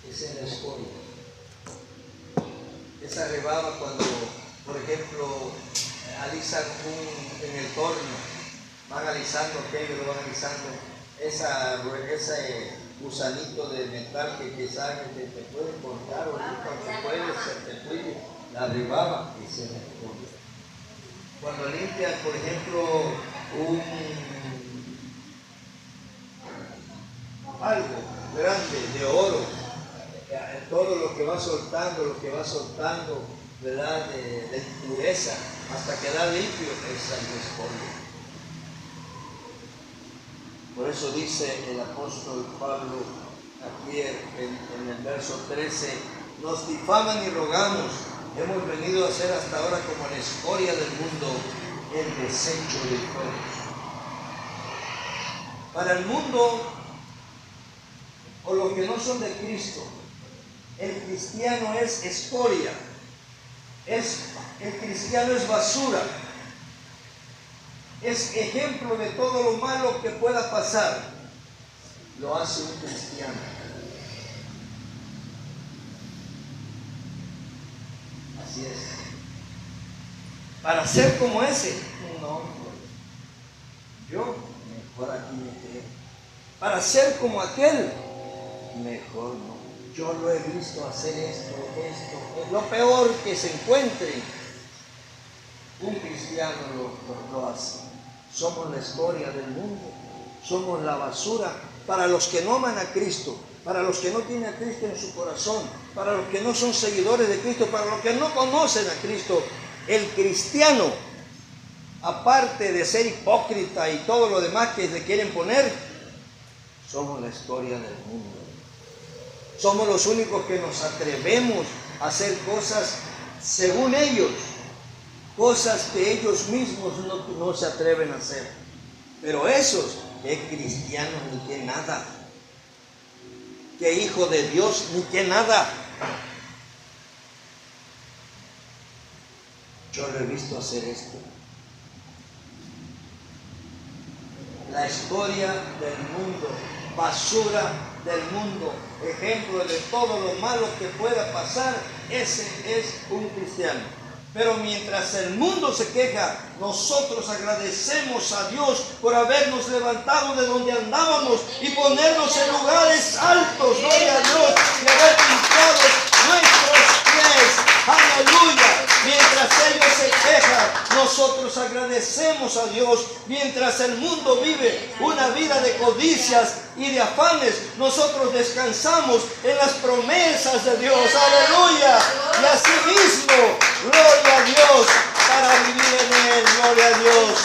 esa es la escoria. Esa rebaba cuando, por ejemplo, alisan en el torno, van alisando aquello, lo van alisando, ese gusanito de metal que quizás te puede cortar o se te puede, la rebaba y se le escoria. Cuando limpian, por ejemplo, algo grande de oro, todo lo que va soltando, ¿verdad? De impureza, hasta quedar limpio, esa es la escoria. Por eso dice el apóstol Pablo aquí en el verso 13: nos difaman y rogamos, hemos venido a ser hasta ahora como la escoria del mundo, el desecho de todos. Para el mundo, o los que no son de Cristo, el cristiano es escoria, el cristiano es basura, es ejemplo de todo lo malo que pueda pasar. Lo hace un cristiano. Así es. Para ser como ese, no, yo mejor aquí me quedo. Para ser como aquel, mejor no. Yo lo he visto hacer esto, es lo peor que se encuentre. Un cristiano lo hace. Somos la escoria del mundo, somos la basura para los que no aman a Cristo, para los que no tienen a Cristo en su corazón, para los que no son seguidores de Cristo, para los que no conocen a Cristo. El cristiano, aparte de ser hipócrita y todo lo demás que le quieren poner, somos la escoria del mundo. Somos los únicos que nos atrevemos a hacer cosas según ellos, cosas que ellos mismos no se atreven a hacer. Pero esos, que cristianos ni que nada, que hijo de Dios ni que nada. Yo lo he visto hacer esto. La escoria del mundo, basura del mundo, ejemplo de todo lo malo que pueda pasar, ese es un cristiano. Pero mientras el mundo se queja, nosotros agradecemos a Dios por habernos levantado de donde andábamos y ponernos en lugares altos, gloria a Dios, y haber limpiado nuestros pies. Aleluya. Mientras ellos se quejan, nosotros agradecemos a Dios. Mientras el mundo vive una vida de codicias y de afanes, nosotros descansamos en las promesas de Dios. Aleluya. Y así mismo, gloria a Dios, para vivir en Él. Gloria a Dios.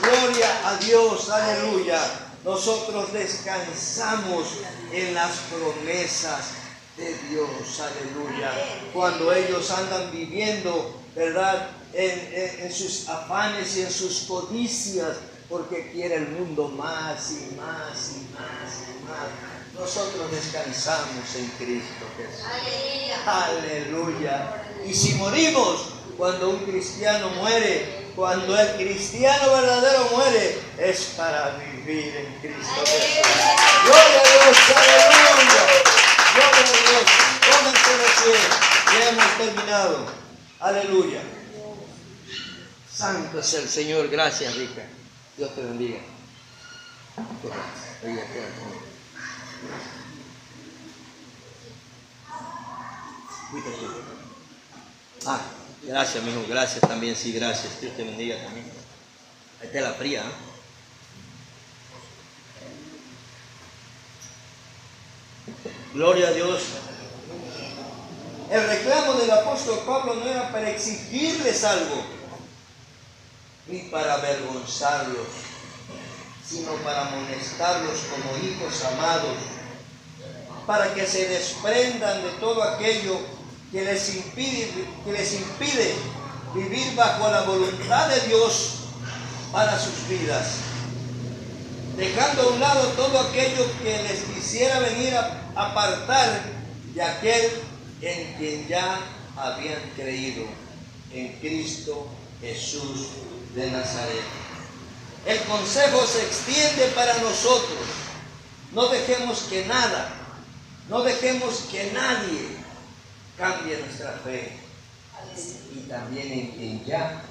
Gloria a Dios. Aleluya. Nosotros descansamos en las promesas de Dios. Aleluya. Cuando ellos andan viviendo, ¿verdad?, en sus afanes y en sus codicias, porque quiere el mundo más y más y más y más. Nosotros descansamos en Cristo Jesús. Aleluya. Y si morimos, cuando un cristiano muere, cuando el cristiano verdadero muere, es para vivir en Cristo Jesús. Gloria a Dios. Aleluya. Gloria a Dios. Pónganse de pie. Ya hemos terminado. Aleluya. Santo es el Señor. Gracias, Rica. Dios te bendiga. Ah, gracias, mijo, gracias también, sí, gracias. Dios te bendiga también. Ahí está la fría, ¿eh? Gloria a Dios. El reclamo del apóstol Pablo no era para exigirles algo, ni para avergonzarlos, sino para amonestarlos como hijos amados, para que se desprendan de todo aquello que les impide vivir bajo la voluntad de Dios para sus vidas, dejando a un lado todo aquello que les quisiera venir a apartar de aquel en quien ya habían creído, en Cristo Jesús de Nazaret. El consejo se extiende para nosotros. No dejemos que nada, no dejemos que nadie cambie nuestra fe, y también en quien ya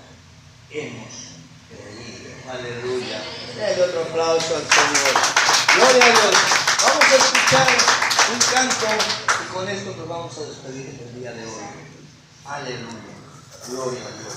hemos creído. Aleluya. Denle otro aplauso al Señor. Gloria a Dios. Vamos a escuchar un canto y con esto nos vamos a despedir el día de hoy. Aleluya. Gloria a Dios.